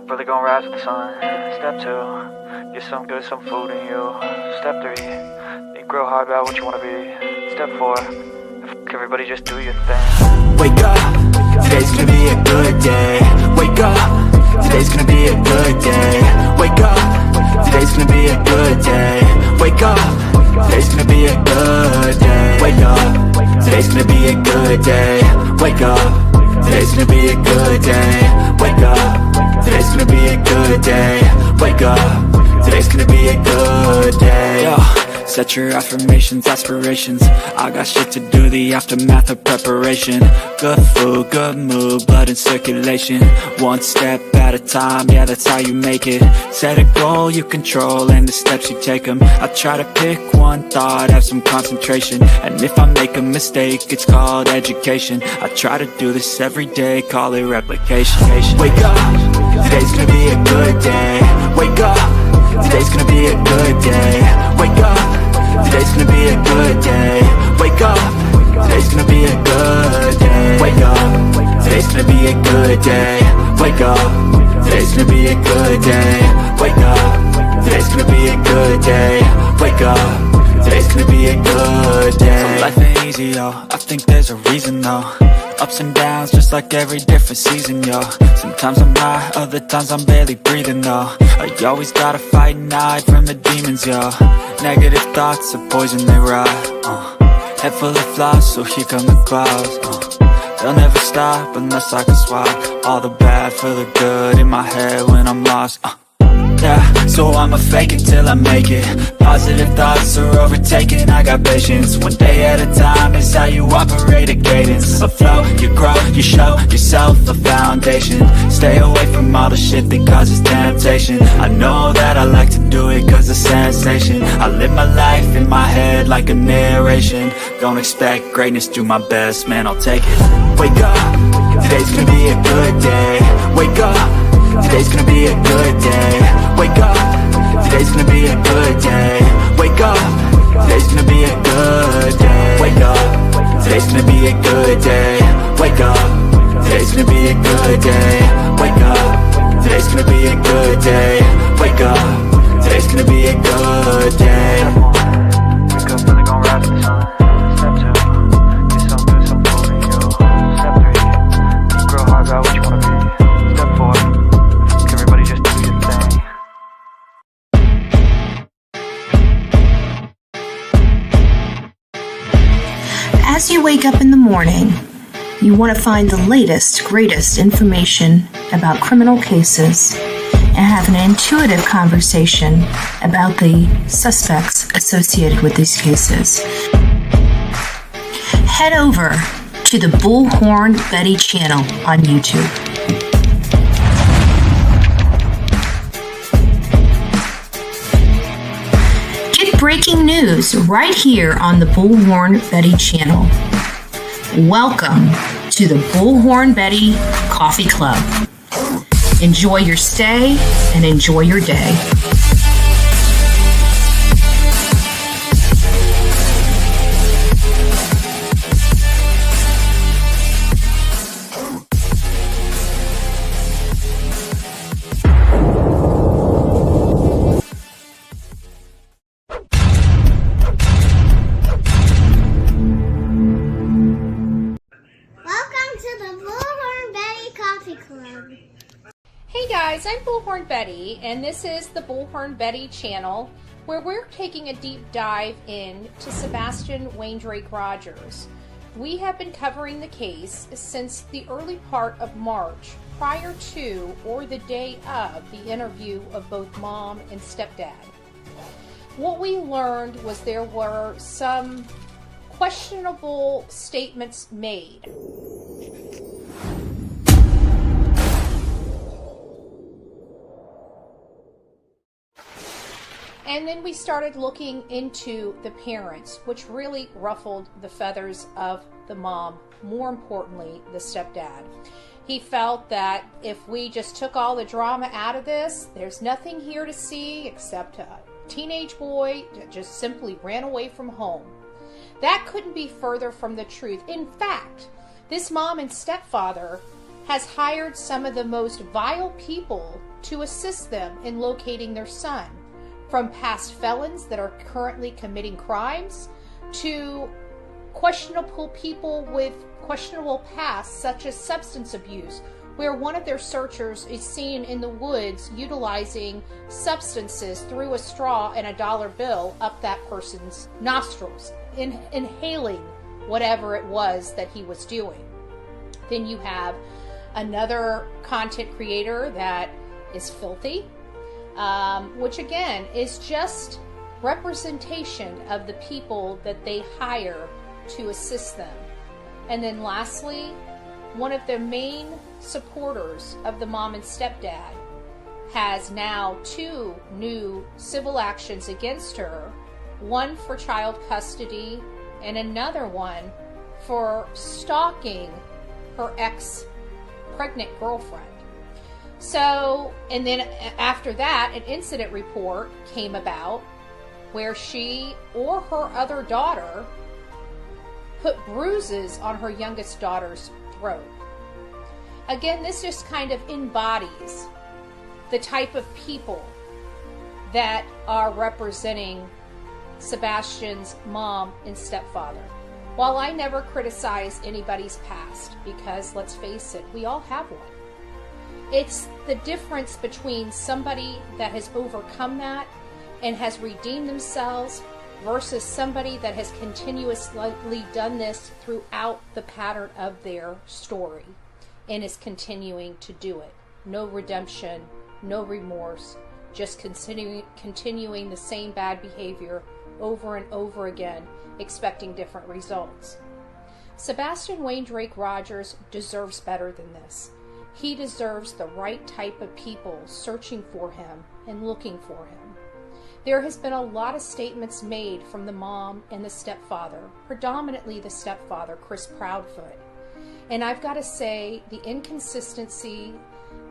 up, really gonna rise with the sun. Step 2, get some good, some food in you. Step 3, think real hard about what you wanna be. Step 4, everybody just do your thing. Wake up, today's gonna be a good day. Wake up, today's gonna be a good day. Wake up, today's gonna be a good day. Wake up, today's gonna be a good day. Wake up, today's gonna be a good day. Wake up, today's gonna be a good day. Wake up, today's gonna be a good day. Wake up, today's gonna be a good day. Yo. Set your affirmations, aspirations. I got shit to do, the aftermath of preparation. Good food, good mood, blood in circulation. One step at a time, yeah, that's how you make it. Set a goal you control and the steps you take them. I try to pick one thought, have some concentration. And if I make a mistake, it's called education. I try to do this every day, call it replication. Wake up, today's gonna be a good day. Wake up, today's gonna be a good day. Wake up, today's gonna be a good day. Wake up, today's gonna be a good day. Wake up, today's gonna be a good day. Wake up, today's gonna be a good day. Wake up, today's gonna be a good day. Wake up, today's gonna be a good day. So life ain't easy, yo, I think there's a reason though. Ups and downs, just like every different season, yo. Sometimes I'm high, other times I'm barely breathing, though. I always gotta fight and hide from the demons, yo. Negative thoughts are poison, they rot. Head full of flies, so here come the clouds. They'll never stop unless I can swap all the bad for the good in my head when I'm lost. Yeah, so I'ma fake it till I make it. Positive thoughts are overtaken, I got patience. One day at a time is how you operate a cadence. A flow, you grow, you show yourself a foundation. Stay away from all the shit that causes temptation. I know that I like to do it cause it's sensation. I live my life in my head like a narration. Don't expect greatness, do my best, man, I'll take it. Wake up, today's gonna be a good day. Wake up, today's gonna be a good day. Wake up, today's gonna be a good day. Wake up, today's gonna be a good day. Wake up, today's gonna be a good day. Wake up, today's gonna be a good day. Wake up, today's gonna be a good day. Wake up, today's gonna be a good day. Wake up, really gonna rise with the sun. Step 2, get some good, some food in you. Step 3, think real hard about what you wanna be. Step 4, everybody just do your thing. As you wake up in the morning, you want to find the latest, greatest information about criminal cases and have an intuitive conversation about the suspects associated with these cases. Head over to the Bullhorn Betty channel on YouTube. Get breaking news right here on the Bullhorn Betty channel. Welcome to the Bullhorn Betty Coffee Club. Enjoy your stay and enjoy your day. Hey guys, I'm Bullhorn Betty, and this is the Bullhorn Betty channel, where we're taking a deep dive into Sebastian Rogers. We have been covering the case since the early part of March, prior to or the day of the interview of both mom and stepdad. What we learned was there were some questionable statements made. And then we started looking into the parents, which really ruffled the feathers of the mom, more importantly, the stepdad. He felt that if we just took all the drama out of this, there's nothing here to see except a teenage boy that just simply ran away from home. That couldn't be further from the truth. In fact, this mom and stepfather has hired some of the most vile people to assist them in locating their son, from past felons that are currently committing crimes to questionable people with questionable pasts, such as substance abuse, where one of their searchers is seen in the woods utilizing substances through a straw and a dollar bill up that person's nostrils, inhaling whatever it was that he was doing. Then you have another content creator that is filthy, which again is just representation of the people that they hire to assist them. And then lastly, one of the main supporters of the mom and stepdad has now 2 new civil actions against her, one for child custody and another one for stalking her ex-pregnant girlfriend. So, and then after that, an incident report came about where she or her other daughter put bruises on her youngest daughter's throat. Again, this just kind of embodies the type of people that are representing Sebastian's mom and stepfather. While I never criticize anybody's past, because let's face it, we all have one. It's the difference between somebody that has overcome that and has redeemed themselves versus somebody that has continuously done this throughout the pattern of their story and is continuing to do it. No redemption, no remorse, just continuing the same bad behavior over and over again, expecting different results. Sebastian Wayne Drake Rogers deserves better than this. He deserves the right type of people searching for him and looking for him. There has been a lot of statements made from the mom and the stepfather, predominantly the stepfather, Chris Proudfoot. And I've got to say, the inconsistency,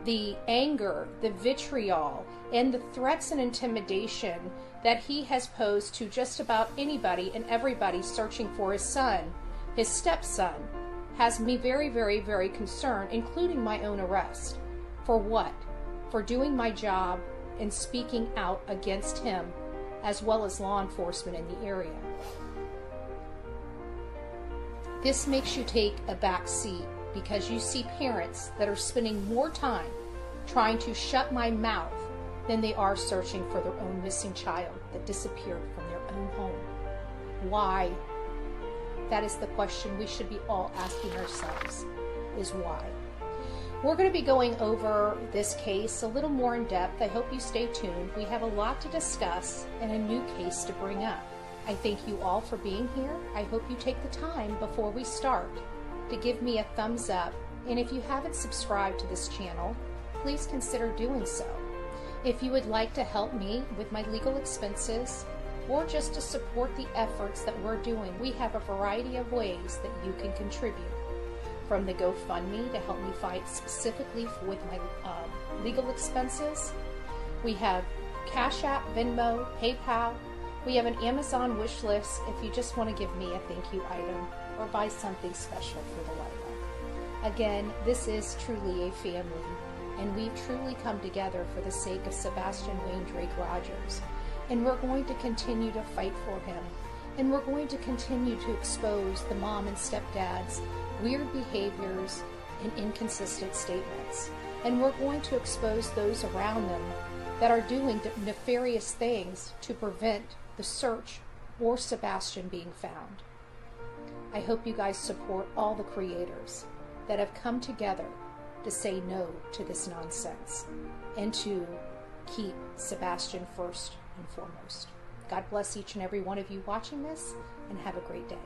the anger, the vitriol, and the threats and intimidation that he has posed to just about anybody and everybody searching for his son, his stepson, has me very, very, very concerned, including my own arrest. For what? For doing my job and speaking out against him, as well as law enforcement in the area. This makes you take a back seat because you see parents that are spending more time trying to shut my mouth than they are searching for their own missing child that disappeared from their own home. Why? That is the question we should be all asking ourselves, is why. We're going to be going over this case a little more in depth. I hope you stay tuned. We have a lot to discuss and a new case to bring up. I thank you all for being here. I hope you take the time before we start to give me a thumbs up. And if you haven't subscribed to this channel, please consider doing so. If you would like to help me with my legal expenses or just to support the efforts that we're doing, we have a variety of ways that you can contribute. From the GoFundMe to help me fight specifically with my legal expenses. We have Cash App, Venmo, PayPal. We have an Amazon wish list if you just want to give me a thank you item or buy something special for the Lila. Again, this is truly a family, and we've truly come together for the sake of Sebastian Wayne Drake Rogers. And we're going to continue to fight for him. And we're going to continue to expose the mom and stepdad's weird behaviors and inconsistent statements. And we're going to expose those around them that are doing nefarious things to prevent the search or Sebastian being found. I hope you guys support all the creators that have come together to say no to this nonsense and to keep Sebastian first and foremost. God bless each and every one of you watching this, and have a great day.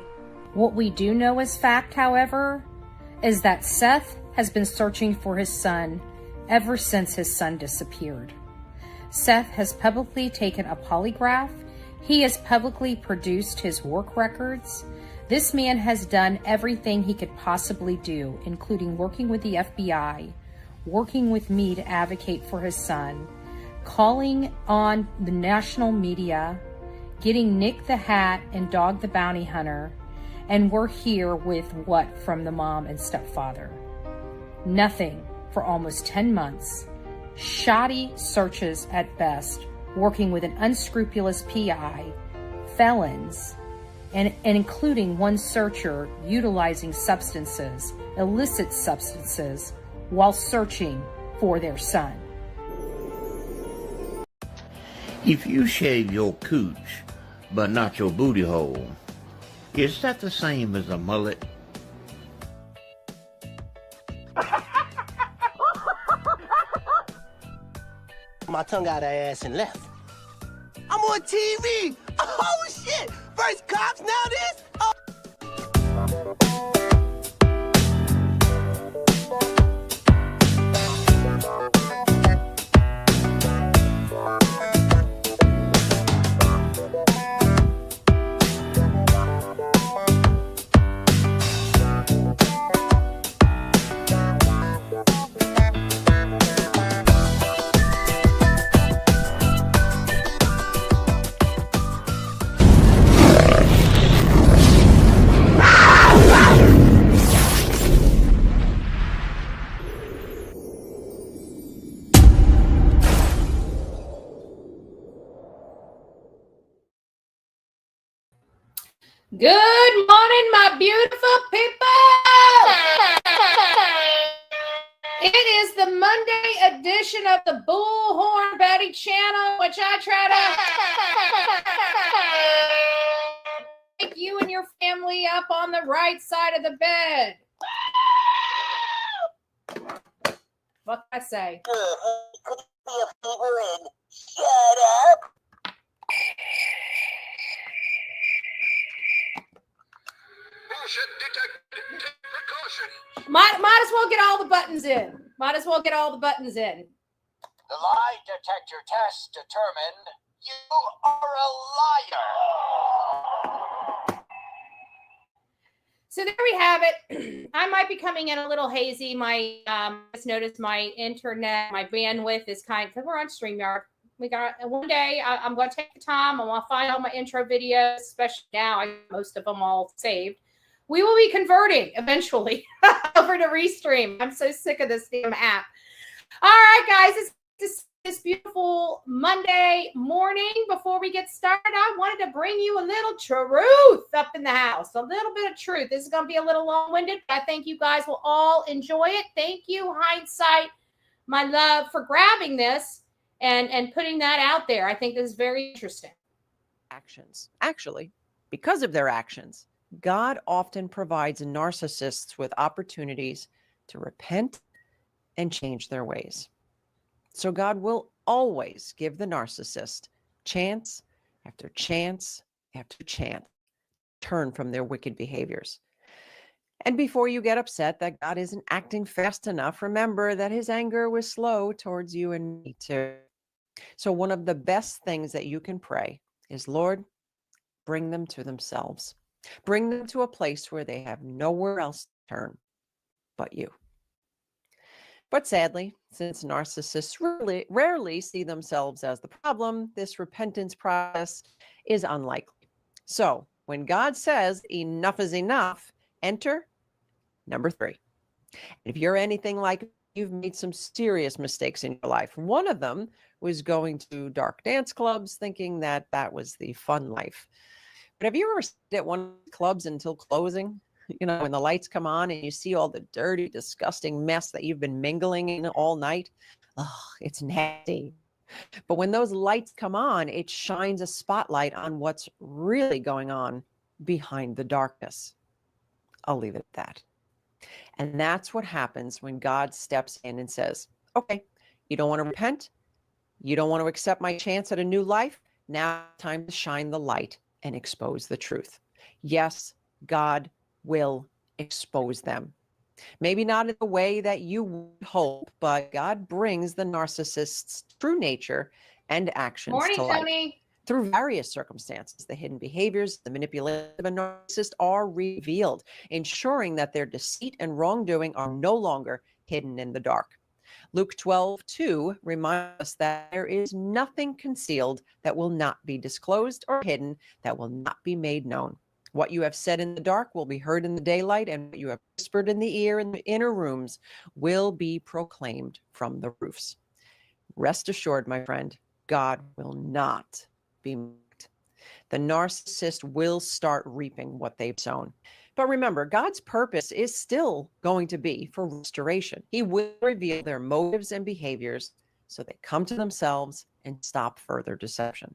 What we do know as fact, however, is that Seth has been searching for his son ever since his son disappeared. Seth has publicly taken a polygraph. He has publicly produced his work records. This man has done everything he could possibly do, including working with the FBI, working with me to advocate for his son, calling on the national media, getting Nick the Hat and Dog the Bounty Hunter, and we're here with what from the mom and stepfather. Nothing for almost 10 months. Shoddy searches at best, working with an unscrupulous PI, felons, and including one searcher utilizing substances, illicit substances, while searching for their son. If you shave your cooch, but not your booty hole, is that the same as a mullet? My tongue out her ass and left. I'm on TV. Oh shit! First cops, now this. Oh. Good morning, my beautiful people. It is the Monday edition of the Bullhorn Betty channel, which I try to make you and your family up on the right side of the bed. What can I say? Could you be a favor and shut up? Bullshit detected. Take precaution. Might as well get all the buttons in. Might as well get all the buttons in. The lie detector test determined you are a liar. So there we have it. I might be coming in a little hazy. My just noticed my internet, my bandwidth is because we're on StreamYard. We got one day. I'm going to take the time. I want to find all my intro videos, especially now. I have most of them all saved. We will be converting eventually over to Restream. I'm so sick of this damn app. All right, guys, it's this beautiful Monday morning. Before we get started, I wanted to bring you a little truth up in the house, a little bit of truth. This is going to be a little long-winded, but I think you guys will all enjoy it. Thank you, Hindsight, my love, for grabbing this and putting that out there. I think this is very interesting. Actions. Actually, because of their actions, God often provides narcissists with opportunities to repent and change their ways. So God will always give the narcissist chance after chance after chance to turn from their wicked behaviors. And before you get upset that God isn't acting fast enough, remember that his anger was slow towards you and me too. So one of the best things that you can pray is, Lord, bring them to themselves. Bring them to a place where they have nowhere else to turn but you. But sadly, since narcissists rarely see themselves as the problem, this repentance process is unlikely. So when God says enough is enough, enter number 3. If you're anything like, you've made some serious mistakes in your life. One of them was going to dark dance clubs, thinking that that was the fun life. But have you ever stayed at one of the clubs until closing? You know, when the lights come on and you see all the dirty, disgusting mess that you've been mingling in all night. Oh, it's nasty. But when those lights come on, it shines a spotlight on what's really going on behind the darkness. I'll leave it at that. And that's what happens when God steps in and says, okay, you don't want to repent? You don't want to accept my chance at a new life? Now it's time to shine the light and expose the truth. Yes, God will expose them. Maybe not in the way that you would hope, but God brings the narcissist's true nature and actions to light. Tony. Through various circumstances, the hidden behaviors, the manipulation of a narcissist are revealed, ensuring that their deceit and wrongdoing are no longer hidden in the dark. Luke 12:2 reminds us that there is nothing concealed that will not be disclosed or hidden that will not be made known. What you have said in the dark will be heard in the daylight, and what you have whispered in the ear in the inner rooms will be proclaimed from the roofs. Rest assured, my friend, God will not be mocked. The narcissist will start reaping what they've sown. But remember, God's purpose is still going to be for restoration. He will reveal their motives and behaviors so they come to themselves and stop further deception.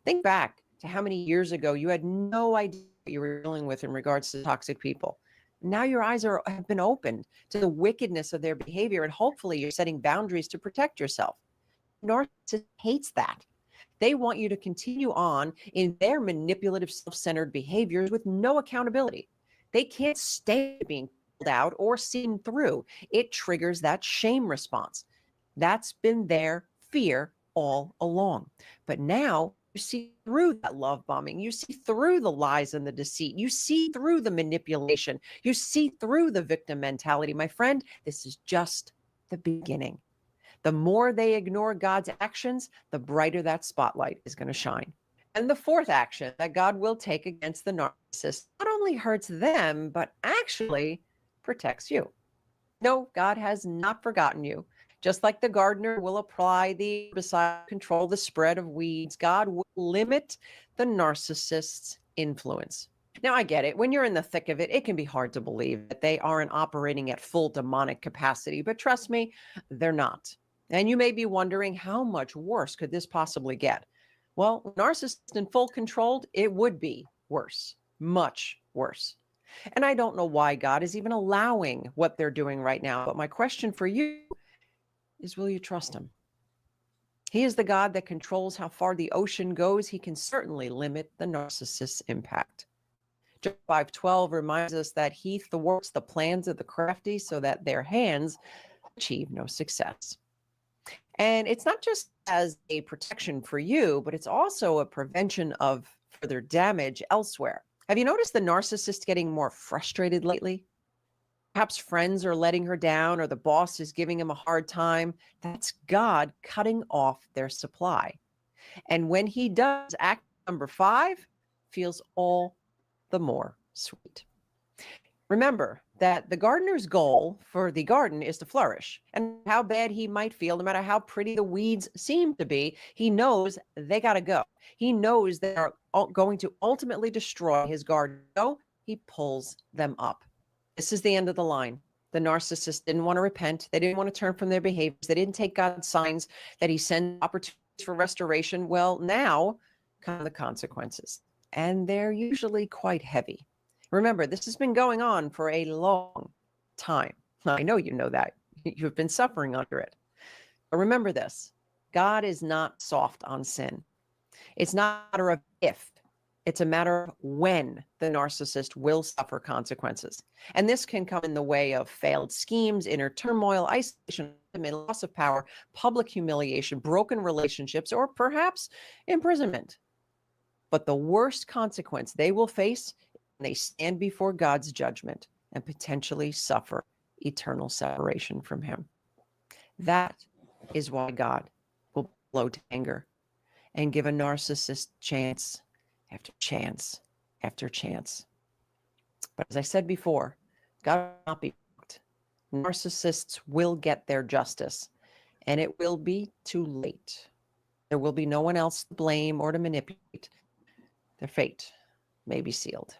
Think back to how many years ago you had no idea what you were dealing with in regards to toxic people. Now your eyes have been opened to the wickedness of their behavior, and hopefully you're setting boundaries to protect yourself. Narcissist hates that. They want you to continue on in their manipulative, self-centered behaviors with no accountability. They can't stand being called out or seen through. It triggers that shame response. That's been their fear all along. But now you see through that love bombing. You see through the lies and the deceit. You see through the manipulation. You see through the victim mentality. My friend, this is just the beginning. The more they ignore God's actions, the brighter that spotlight is going to shine. And the fourth action that God will take against the narcissist not only hurts them, but actually protects you. No, God has not forgotten you. Just like the gardener will apply the herbicide to control the spread of weeds, God will limit the narcissist's influence. Now, I get it. When you're in the thick of it, it can be hard to believe that they aren't operating at full demonic capacity. But trust me, they're not. And you may be wondering, how much worse could this possibly get? Well, narcissist in full control, it would be worse, much worse. And I don't know why God is even allowing what they're doing right now. But my question for you is, will you trust him? He is the God that controls how far the ocean goes. He can certainly limit the narcissist's impact. Job 5:12 reminds us that he thwarts the plans of the crafty so that their hands achieve no success. And it's not just as a protection for you, but it's also a prevention of further damage elsewhere. Have you noticed the narcissist getting more frustrated lately? Perhaps friends are letting her down, or the boss is giving him a hard time. That's God cutting off their supply. And when he does, act number 5 feels all the more sweet. Remember that the gardener's goal for the garden is to flourish. And how bad he might feel, no matter how pretty the weeds seem to be, he knows they got to go. He knows they are going to ultimately destroy his garden. So he pulls them up. This is the end of the line. The narcissist didn't want to repent. They didn't want to turn from their behaviors. They didn't take God's signs that he sent opportunities for restoration. Well, now come the consequences. And they're usually quite heavy. Remember, this has been going on for a long time. I know you know that. You've been suffering under it. But remember this, God is not soft on sin. It's not a matter of if, it's a matter of when the narcissist will suffer consequences. And this can come in the way of failed schemes, inner turmoil, isolation, loss of power, public humiliation, broken relationships, or perhaps imprisonment. But the worst consequence they will face, they stand before God's judgment and potentially suffer eternal separation from him. That is why God will blow to anger and give a narcissist chance after chance after chance. But as I said before, God will not be mocked. Narcissists will get their justice, and it will be too late. There will be no one else to blame or to manipulate. Their fate may be sealed.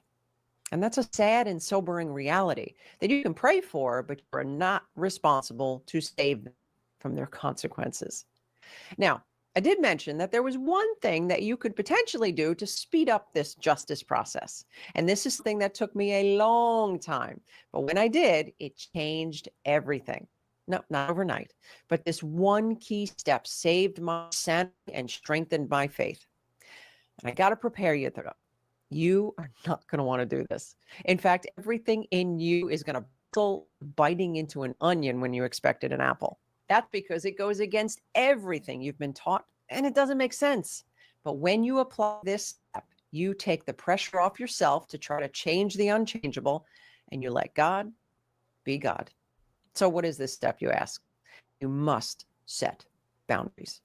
And that's a sad and sobering reality that you can pray for, but you are not responsible to save them from their consequences. Now, I did mention that there was one thing that you could potentially do to speed up this justice process. And this is the thing that took me a long time. But when I did, it changed everything. No, not overnight. But this one key step saved my sanity and strengthened my faith. And I got to prepare you though. You are not going to want to do this. In fact, everything in you is going to bristle, biting into an onion when you expected an apple. That's because it goes against everything you've been taught, and it doesn't make sense. But when you apply this step, you take the pressure off yourself to try to change the unchangeable, and you let God be God. So what is this step, you ask? You must set boundaries.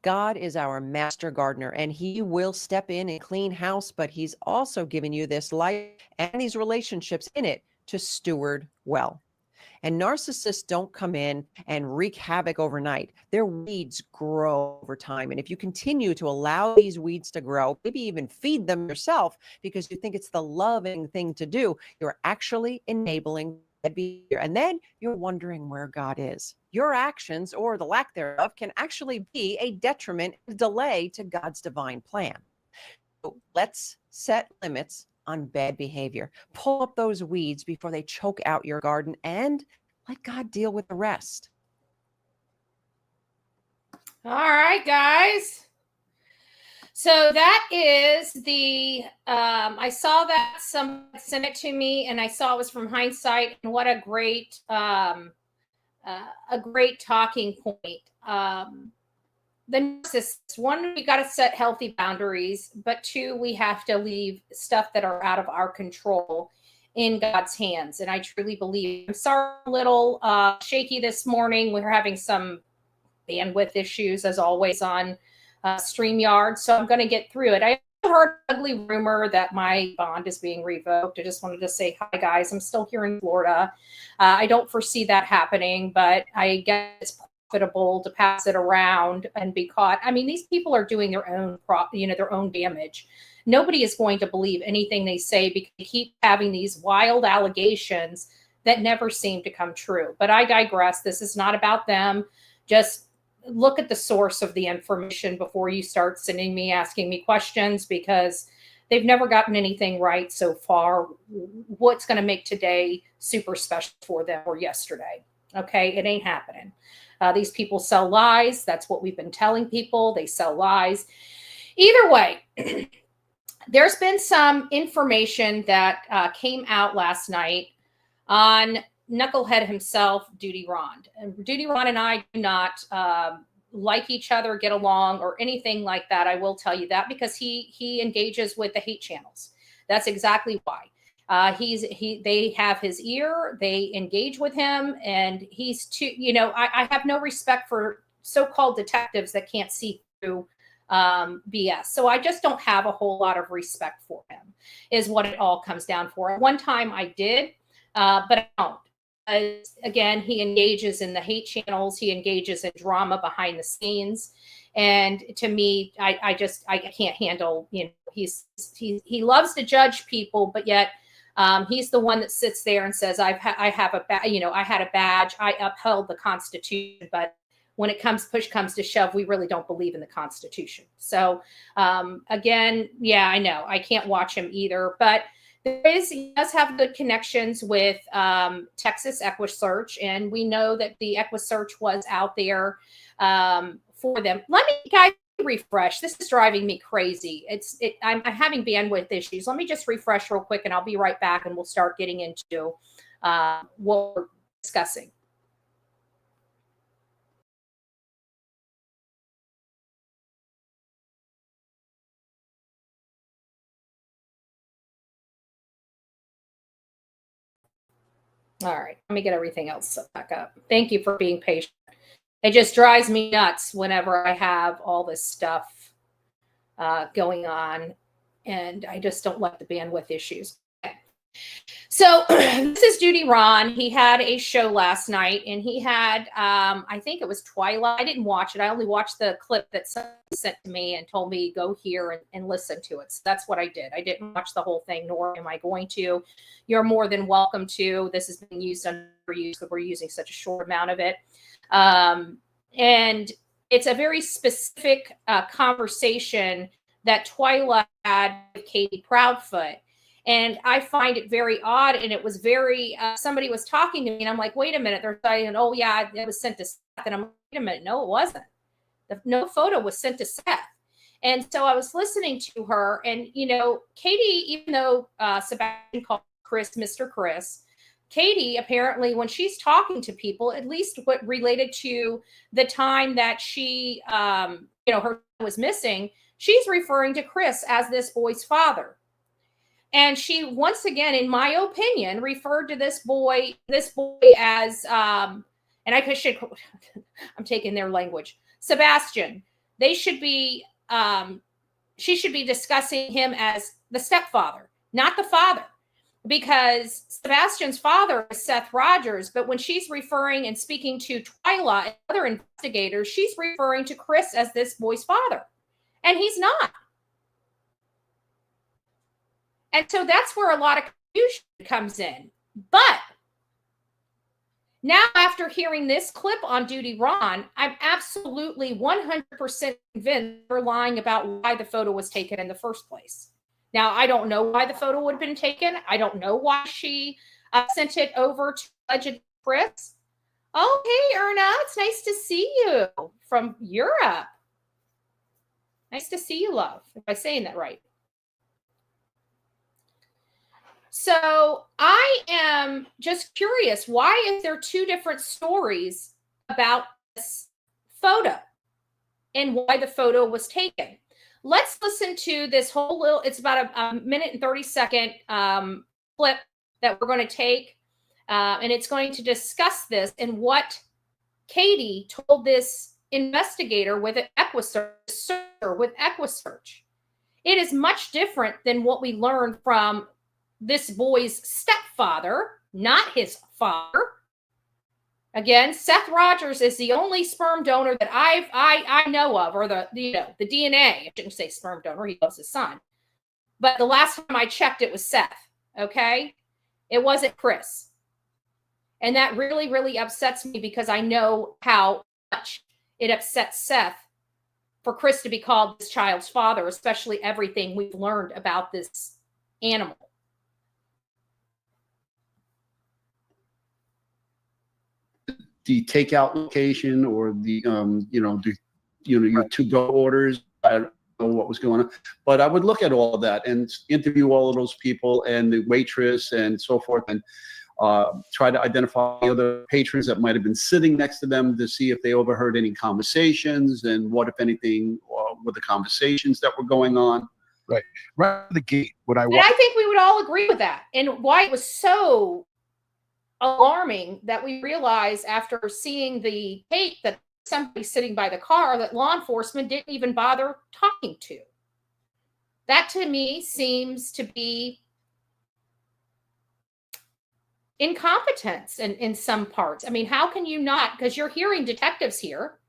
God is our master gardener, and he will step in and clean house, but he's also given you this life and these relationships in it to steward well. And narcissists don't come in and wreak havoc overnight. Their weeds grow over time. And if you continue to allow these weeds to grow, maybe even feed them yourself because you think it's the loving thing to do, you're actually enabling bad behavior. And then you're wondering where God is. Your actions, or the lack thereof, can actually be a detriment, a delay to God's divine plan. So let's set limits on bad behavior. Pull up those weeds before they choke out your garden, and let God deal with the rest. All right, guys. So that is the, I saw that someone sent it to me, and I saw it was from Hindsight, and what a great talking point. The narcissists, one, we got to set healthy boundaries, but two, we have to leave stuff that are out of our control in God's hands. And I truly believe, I'm sorry, a little shaky this morning. We're having some bandwidth issues as always on StreamYard. So I'm going to get through it. I heard an ugly rumor that my bond is being revoked. I just wanted to say hi, guys. I'm still here in Florida. I don't foresee that happening, but I guess it's profitable to pass it around and be caught. I mean, these people are doing their own their own damage. Nobody is going to believe anything they say because they keep having these wild allegations that never seem to come true. But I digress. This is not about them. Just look at the source of the information before you start sending me, asking me questions, because they've never gotten anything right so far. What's going to make today super special for them or yesterday? Okay, it ain't happening. These people sell lies. That's what we've been telling people. They sell lies. Either way, there's been some information that came out last night on Knucklehead himself, Duty Ron. And Duty Ron and I do not like each other, get along, or anything like that. I will tell you that because he engages with the hate channels. That's exactly why. They have his ear, they engage with him, and he's too, I have no respect for so-called detectives that can't see through BS. So I just don't have a whole lot of respect for him, is what it all comes down for. At one time I did, but I don't. Again, he engages in the hate channels. He engages in drama behind the scenes. And to me, I can't handle, he loves to judge people, but yet he's the one that sits there and says, I had a badge. I upheld the Constitution, but when push comes to shove, we really don't believe in the Constitution. So again, yeah, I know I can't watch him either, but he does have good connections with Texas EquiSearch, and we know that the EquiSearch was out there for them. Let me, guys, refresh. This is driving me crazy. I'm having bandwidth issues. Let me just refresh real quick, and I'll be right back, and we'll start getting into what we're discussing. All right, let me get everything else back up. Thank you for being patient. It just drives me nuts whenever I have all this stuff going on, and I just don't like the bandwidth issues. Okay. So this is Duty Ron. He had a show last night, and he had, I think it was Twilight. I didn't watch it. I only watched the clip that someone sent to me and told me go here and listen to it. So that's what I did. I didn't watch the whole thing, nor am I going to. You're more than welcome to. This is being used underused because we're using such a short amount of it. And it's a very specific conversation that Twilight had with Katie Proudfoot. And I find it very odd. And it was very, somebody was talking to me and I'm like, wait a minute. They're saying, oh yeah, it was sent to Seth. And I'm like, wait a minute. No, it wasn't. No photo was sent to Seth. And so I was listening to her, and, Katie, even though Sebastian called Chris, Mr. Chris, Katie, apparently when she's talking to people, at least what related to the time that she, her was missing, she's referring to Chris as this boy's father. And she, once again, in my opinion, referred to this boy as, and I'm taking their language, Sebastian. they should be, she should be discussing him as the stepfather, not the father, because Sebastian's father is Seth Rogers. But when she's referring and speaking to Twyla and other investigators, she's referring to Chris as this boy's father, and he's not. And so that's where a lot of confusion comes in. But now, after hearing this clip on Duty Ron, I'm absolutely 100% convinced they're lying about why the photo was taken in the first place. Now, I don't know why the photo would have been taken. I don't know why she sent it over to alleged Chris. Oh, hey, Erna, it's nice to see you from Europe. Nice to see you, love, if I'm saying that right. So I am just curious, why is there two different stories about this photo and why the photo was taken? Let's listen to this whole little, it's about a minute and 30-second clip that we're going to take, and it's going to discuss this and what Katie told this investigator with EquiSearch. It is much different than what we learned from this boy's stepfather, not his father. Again, Seth Rogers is the only sperm donor that I know of, or the DNA. I shouldn't say sperm donor. He loves his son. But the last time I checked, it was Seth. Okay, it wasn't Chris, and that really, really upsets me because I know how much it upsets Seth for Chris to be called this child's father, especially everything we've learned about this animal. The takeout location or the your to-go orders. I don't know what was going on, but I would look at all of that and interview all of those people and the waitress and so forth, and try to identify other patrons that might have been sitting next to them to see if they overheard any conversations and what, if anything, were the conversations that were going on. Right out of the gate. And I think we would all agree with that, and why it was so alarming that we realized after seeing the tape that somebody sitting by the car that law enforcement didn't even bother talking to. That to me seems to be incompetence in some parts. I mean, how can you not, because you're hearing detectives here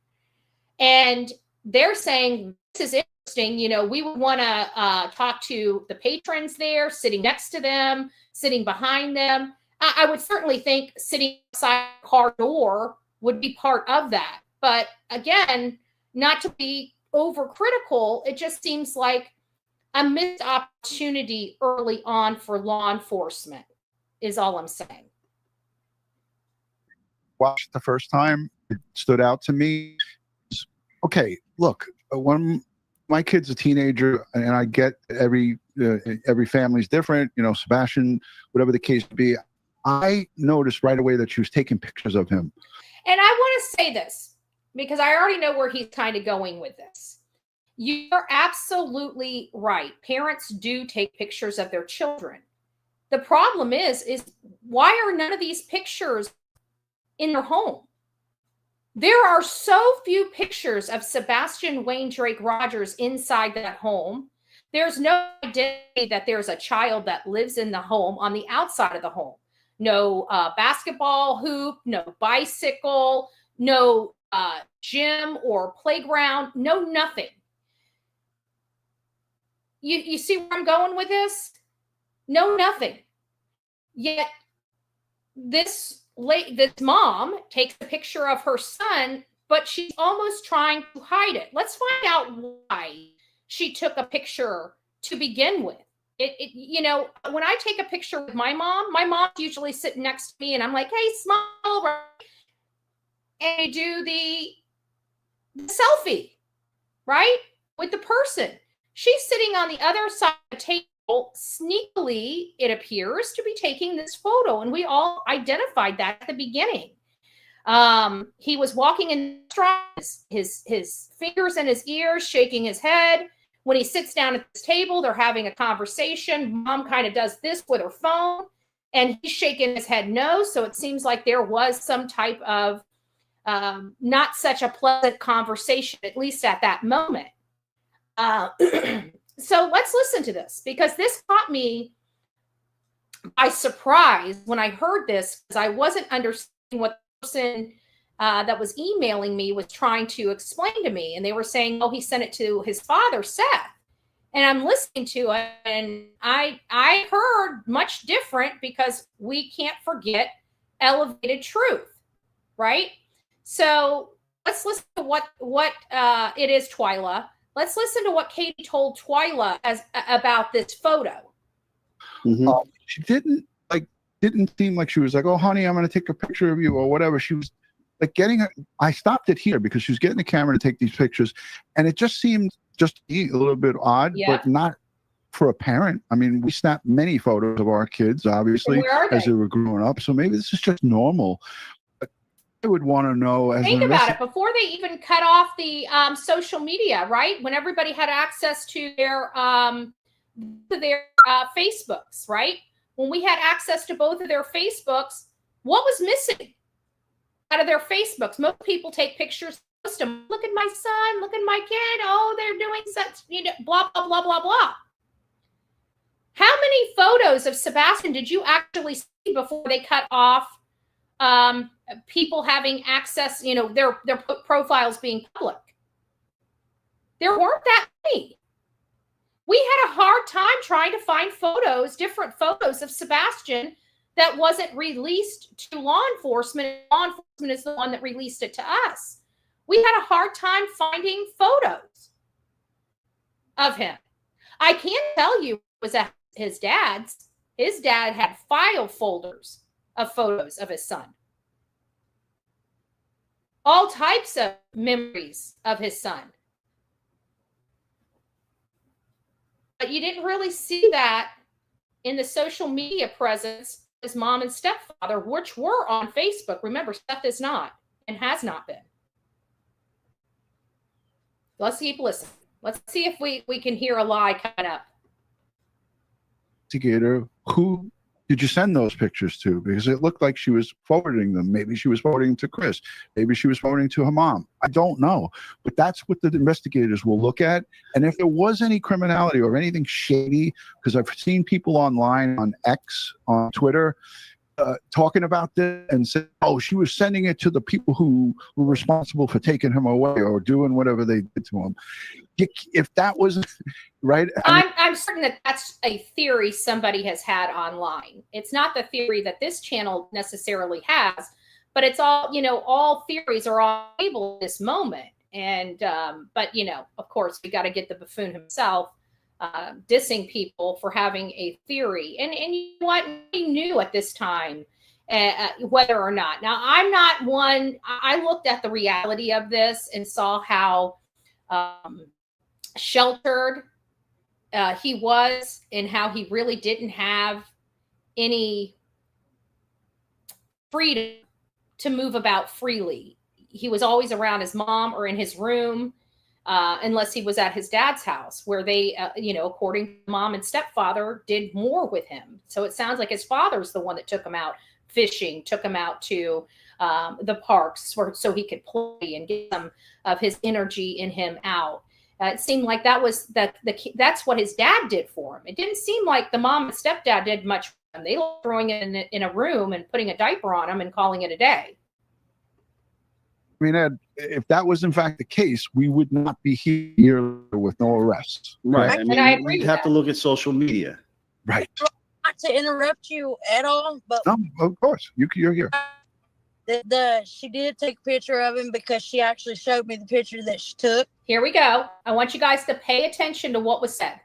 and they're saying, this is interesting, we would want to talk to the patrons there, sitting next to them, sitting behind them. I would certainly think sitting outside the car door would be part of that. But again, not to be overcritical, it just seems like a missed opportunity early on for law enforcement is all I'm saying. Watched the first time, it stood out to me. Okay, look, when my kid's a teenager, and I get every family's different, Sebastian, whatever the case may be, I noticed right away that she was taking pictures of him. And I want to say this because I already know where he's kind of going with this. You're absolutely right. Parents do take pictures of their children. The problem is why are none of these pictures in their home? There are so few pictures of Sebastian Wayne Drake Rogers inside that home. There's no identity that there's a child that lives in the home on the outside of the home. No basketball hoop, no bicycle, no gym or playground, no nothing. You see where I'm going with this? No nothing. Yet this mom takes a picture of her son, but she's almost trying to hide it. Let's find out why she took a picture to begin with. When I take a picture with my mom's usually sitting next to me and I'm like, hey, smile, right? And I do the selfie, right? With the person. She's sitting on the other side of the table, sneakily, it appears, to be taking this photo. And we all identified that at the beginning. He was walking in his fingers in his ears, shaking his head. When he sits down at this table, they're having a conversation. Mom kind of does this with her phone, and he's shaking his head no. So it seems like there was some type of not such a pleasant conversation, at least at that moment. So let's listen to this, because this caught me by surprise when I heard this, because I wasn't understanding what the person that was emailing me was trying to explain to me. And they were saying, oh, he sent it to his father, Seth. And I'm listening to it, and I heard much different, because we can't forget elevated truth, right? So let's listen to what it is, Twyla. Let's listen to what Katie told Twyla about this photo. Mm-hmm. She didn't seem like she was like, oh, honey, I'm going to take a picture of you or whatever. She was like getting her. I stopped it here because she was getting the camera to take these pictures, and it just seemed just a little bit odd, but not for a parent. I mean, we snapped many photos of our kids, obviously, as they were growing up. So maybe this is just normal. But I would want to know. Think about it. Before they even cut off the social media, right? When everybody had access to their Facebooks, right? When we had access to both of their Facebooks, what was missing out of their Facebooks? Most people take pictures, post them. Look at my son. Look at my kid. Oh, they're doing such, blah, blah, blah, blah, blah. How many photos of Sebastian did you actually see before they cut off people having access, their profiles being public? There weren't that many. We had a hard time trying to find different photos of Sebastian that wasn't released to law enforcement. Law enforcement is the one that released it to us. We had a hard time finding photos of him. I can tell you it was at his dad's. His dad had file folders of photos of his son. All types of memories of his son. But you didn't really see that in the social media presence of his mom and stepfather, which were on Facebook. Remember, Seth is not and has not been. Let's keep listening. Let's see if we can hear a lie coming up. Investigator, who did you send those pictures to? Because it looked like she was forwarding them. Maybe she was forwarding to Chris. Maybe she was forwarding to her mom. I don't know. But that's what the investigators will look at. And if there was any criminality or anything shady, because I've seen people online on X, on Twitter, talking about this and said, oh, she was sending it to the people who were responsible for taking him away or doing whatever they did to him. If that was right. I'm certain that that's a theory somebody has had online. It's not the theory that this channel necessarily has, but it's all, all theories are on the table at this moment. And, but, of course, we got to get the buffoon himself dissing people for having a theory. And you know what? We knew at this time whether or not. Now, I'm not one. I looked at the reality of this and saw how sheltered he was, and how he really didn't have any freedom to move about freely. He was always around his mom or in his room, unless he was at his dad's house, where they, according to mom and stepfather, did more with him. So it sounds like his father's the one that took him out fishing, took him out to the parks so he could play and get some of his energy in him out. It seemed like that's what his dad did for him. It didn't seem like the mom and stepdad did much for him. They were throwing him in a room and putting a diaper on him and calling it a day. I mean, Ed, if that was in fact the case, we would not be here with no arrests. Right. I agree you have to look at social media. Right. Not to interrupt you at all, but no, of course, you're here. She did take a picture of him, because she actually showed me the picture that she took. Here we go. I want you guys to pay attention to what was said.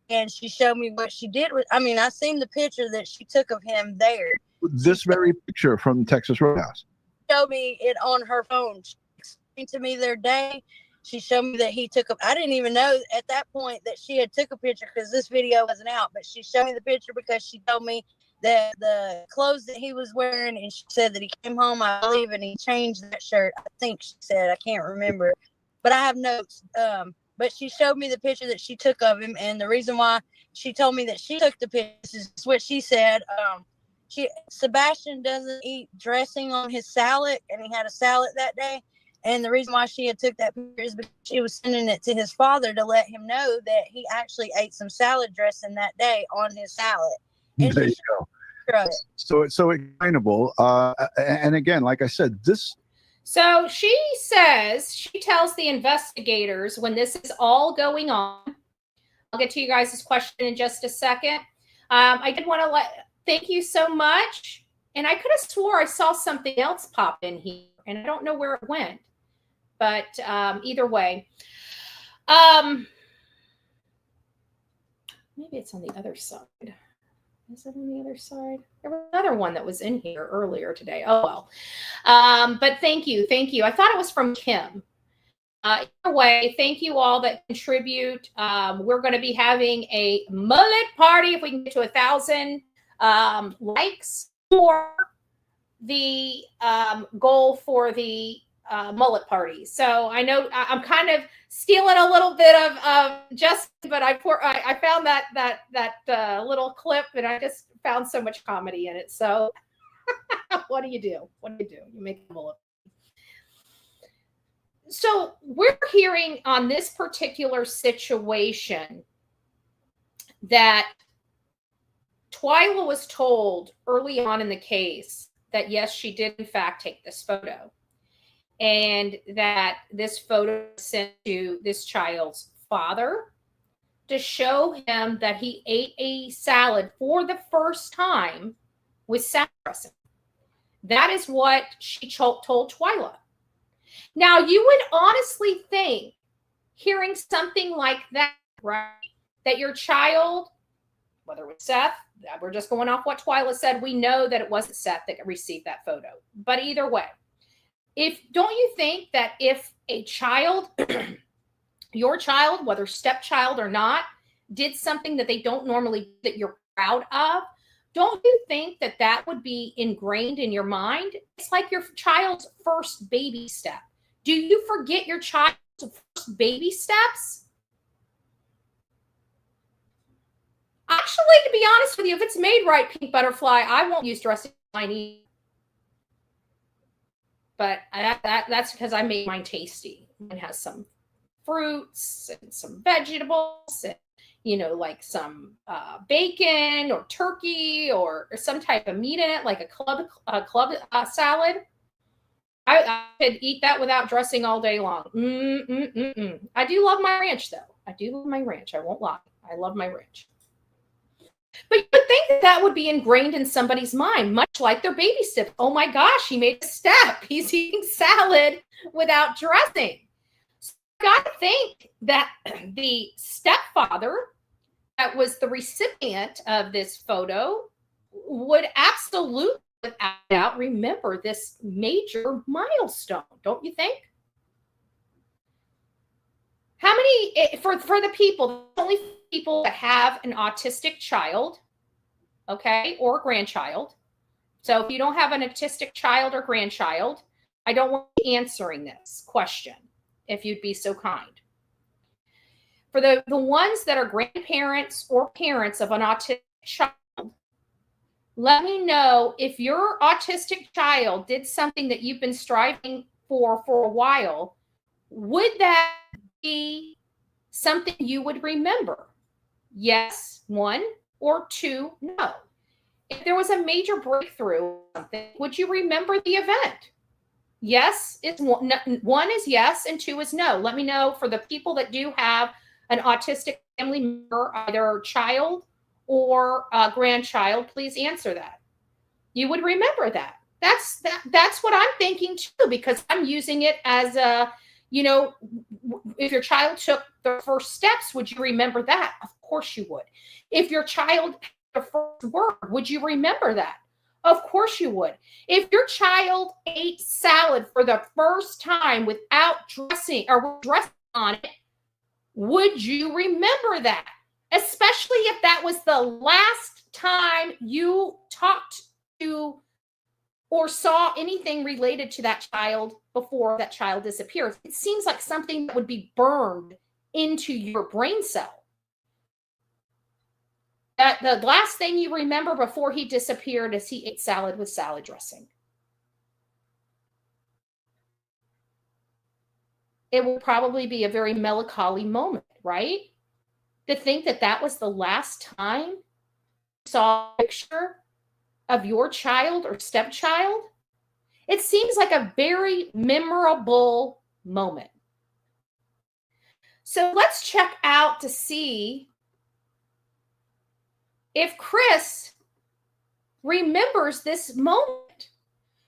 And she showed me what she did with. I mean, I seen the picture that she took of him there. This very picture from Texas Roadhouse. Showed me it on her phone. She explained to me their day. She showed me that he took I didn't even know at that point that she had took a picture, because this video wasn't out. But she showed me the picture because she told me that the clothes that he was wearing, and she said that he came home, I believe, and he changed that shirt. I think she said, I can't remember, but I have notes. But she showed me the picture that she took of him, and the reason why she told me that she took the pictures is what she said. Sebastian doesn't eat dressing on his salad, and he had a salad that day. And the reason why she had took that picture is because she was sending it to his father to let him know that he actually ate some salad dressing that day on his salad. And There she you go. So explainable. And again, like I said, this. So she says, she tells the investigators when this is all going on. I'll get to you guys' question in just a second. I did want to thank you so much. And I could have swore I saw something else pop in here, and I don't know where it went. But either way, maybe it's on the other side. Is it on the other side? There was another one that was in here earlier today. Oh, well. But thank you. Thank you. I thought it was from Kim. Either way, thank you all that contribute. We're going to be having a mullet party if we can get to 1,000 likes for the goal for the mullet party. So I know I'm kind of stealing a little bit of Justin, but I found that little clip, and I just found so much comedy in it. So what do you do? What do you do? You make a mullet. So we're hearing on this particular situation that Twyla was told early on in the case that yes, she did in fact take this photo, and that this photo was sent to this child's father to show him that he ate a salad for the first time with salad dressing. That is what she told Twyla. Now, you would honestly think, hearing something like that, right, that your child, whether it was Seth, we're just going off what Twyla said, we know that it wasn't Seth that received that photo. But either way, don't you think that if a child, your child, whether stepchild or not, did something that they don't normally, that you're proud of, don't you think that that would be ingrained in your mind? It's like your child's first baby step. Do you forget your child's first baby steps? Actually, to be honest with you, if it's made right, Pink Butterfly, I won't use dressing mine either. But that's because I made mine tasty. It has some fruits and some vegetables and, you know, like some bacon or turkey or some type of meat in it, like a club salad. I could eat that without dressing all day long. I do love my ranch, though. I do love my ranch. I won't lie. I love my ranch. But you would think that would be ingrained in somebody's mind, much like their baby step. Oh my gosh, he made a step. He's eating salad without dressing. So I got to think that the stepfather that was the recipient of this photo would absolutely, without doubt, remember this major milestone, don't you think? How many, for the people, only people that have an autistic child, okay, or grandchild. So if you don't have an autistic child or grandchild, I don't want you answering this question, if you'd be so kind. For the ones that are grandparents or parents of an autistic child, let me know if your autistic child did something that you've been striving for a while. Would that be something you would remember? Yes, 1, or 2, no. If there was a major breakthrough or something, would you remember the event? Yes, it's 1 is yes and 2 is no. Let me know for the people that do have an autistic family member, either child or grandchild, please answer that. You would remember that. That's what I'm thinking too, because I'm using it as a, you know, if your child took the first steps, would you remember that? Of course you would. If your child had the first word, would you remember that? Of course you would. If your child ate salad for the first time without dressing or dressing on it, would you remember that? Especially if that was the last time you talked to or saw anything related to that child before that child disappears. It seems like something that would be burned into your brain cell. that the last thing you remember before he disappeared is he ate salad with salad dressing. It will probably be a very melancholy moment, right? To think that that was the last time you saw a picture of your child or stepchild. It seems like a very memorable moment. So let's check out to see if Chris remembers this moment.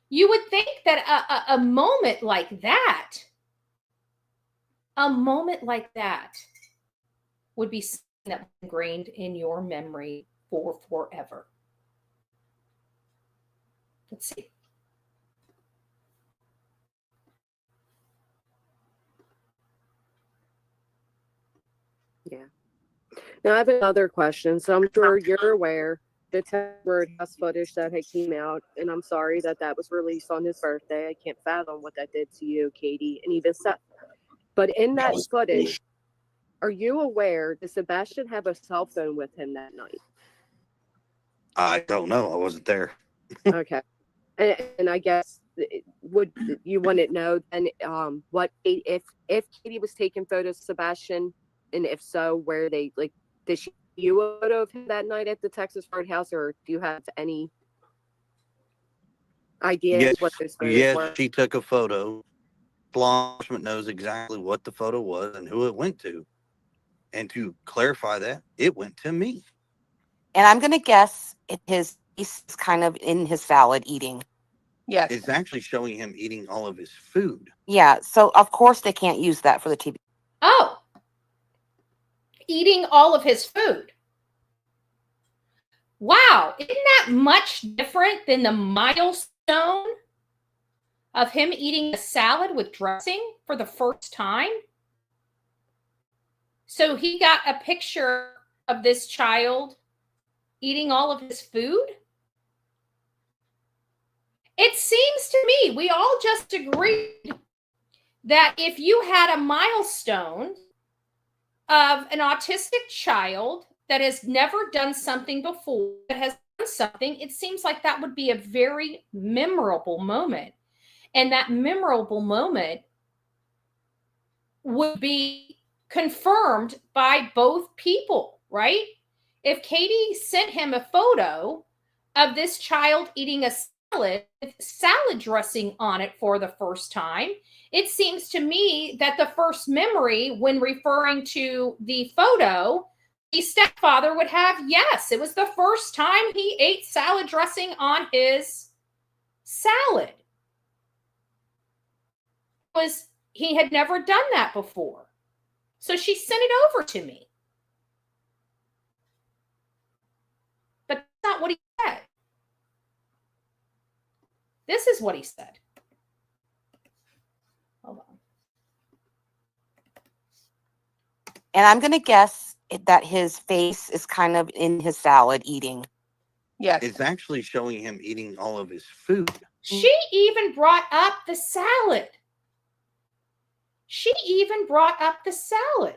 You would think that a moment like that, would be something that was ingrained in your memory for forever. Let's see. Yeah. Now I have another question. So I'm sure you're aware the Tenn has footage that had came out, and I'm sorry that that was released on his birthday. I can't fathom what that did to you, Katie, and even Seth. But in that footage, are you aware, did Sebastian have a cell phone with him that night? I don't know. I wasn't there. Okay. And I guess, would you want to know then what if Katie was taking photos of Sebastian, and if so, where they, like, did she you a photo of him that night at the Texas Roadhouse, or do you have any idea what those photos were? She took a photo. Law enforcement knows exactly what the photo was and who it went to. And to clarify that, it went to me. And I'm going to guess his face is kind of in his salad eating. Yes. It's actually showing him eating all of his food. Yeah, so of course they can't use that for the TV. Oh, eating all of his food. Wow, isn't that much different than the milestone of him eating a salad with dressing for the first time? So he got a picture of this child eating all of his food? It seems to me we all just agreed that if you had a milestone of an autistic child that has never done something before, that has done something, it seems like that would be a very memorable moment. And that memorable moment would be confirmed by both people, right? If Katie sent him a photo of this child eating a salad with salad dressing on it for the first time, it seems to me that the first memory when referring to the photo, the stepfather would have, yes, it was the first time he ate salad dressing on his salad. He had never done that before. So she sent it over to me. But that's not what he said. This is what he said. Hold on. And I'm going to guess that his face is kind of in his salad eating. Yes. It's actually showing him eating all of his food. She even brought up the salad. She even brought up the salad.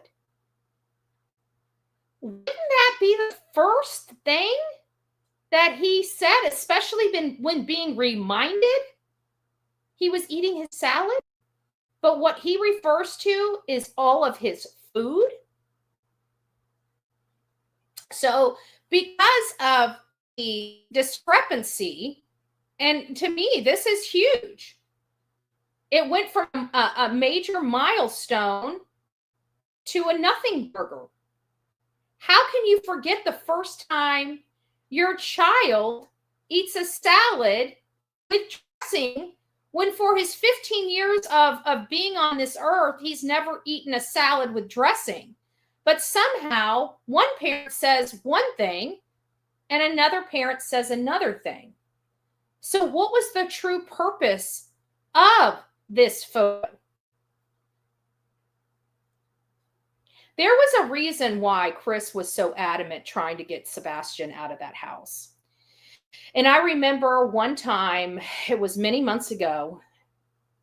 Wouldn't that be the first thing that he said, especially when being reminded he was eating his salad? But what he refers to is all of his food. So because of the discrepancy, and to me, this is huge. It went from a major milestone to a nothing burger. How can you forget the first time your child eats a salad with dressing when for his 15 years of being on this earth, he's never eaten a salad with dressing? But somehow one parent says one thing and another parent says another thing. So what was the true purpose of this photo? There was a reason why Chris was so adamant trying to get Sebastian out of that house. And I remember one time, it was many months ago.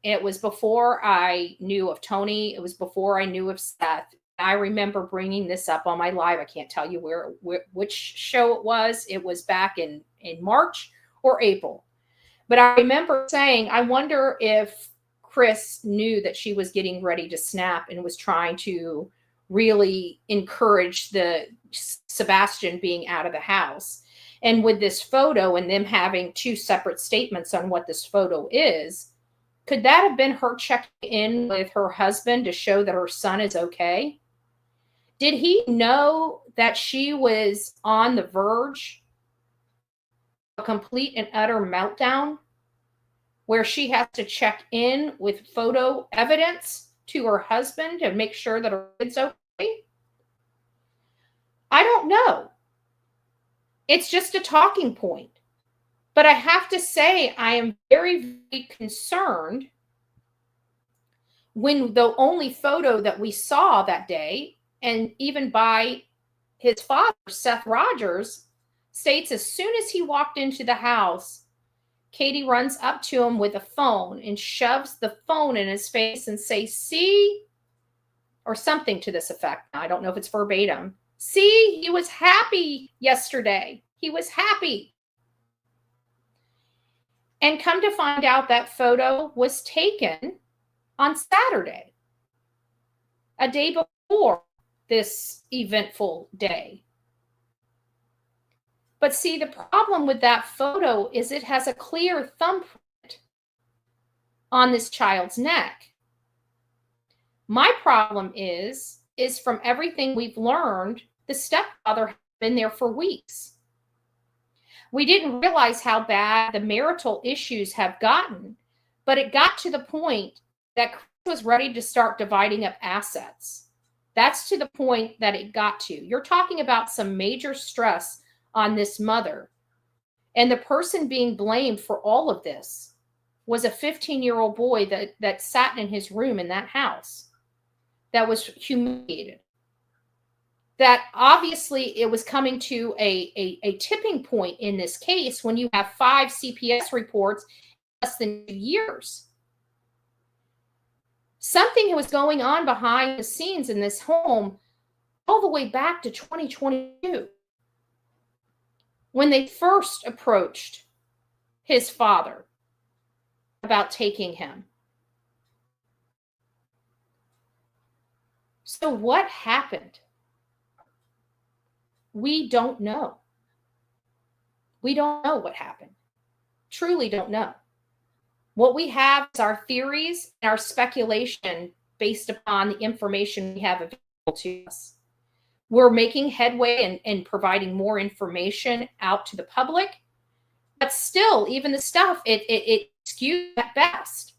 It was before I knew of Tony. It was before I knew of Seth. I remember bringing this up on my live. I can't tell you which show it was. It was back in March or April. But I remember saying, I wonder if Chris knew that she was getting ready to snap and was trying to really encourage the Sebastian being out of the house. And with this photo and them having two separate statements on what this photo is, could that have been her checking in with her husband to show that her son is okay? Did he know that she was on the verge of a complete and utter meltdown where she has to check in with photo evidence to her husband to make sure that her kid's okay? I don't know. It's just a talking point. But I have to say, I am very, very concerned when the only photo that we saw that day, and even by his father, Seth Rogers, states as soon as he walked into the house, Katie runs up to him with a phone and shoves the phone in his face and says, see, or something to this effect. I don't know if it's verbatim. See, he was happy yesterday. He was happy. And come to find out that photo was taken on Saturday, a day before this eventful day. But see, the problem with that photo is it has a clear thumbprint on this child's neck. My problem is from everything we've learned, the stepfather has been there for weeks. We didn't realize how bad the marital issues have gotten, but it got to the point that Chris was ready to start dividing up assets. That's to the point that it got to. You're talking about some major stress on this mother. And the person being blamed for all of this was a 15-year-old boy that sat in his room in that house that was humiliated. That obviously it was coming to a tipping point in this case when you have 5 CPS reports in less than 2 years. Something was going on behind the scenes in this home all the way back to 2022 when they first approached his father about taking him. So what happened? We don't know. We don't know what happened. Truly don't know. What we have is our theories and our speculation based upon the information we have available to us. We're making headway and providing more information out to the public, but still, even the stuff, it skews at best.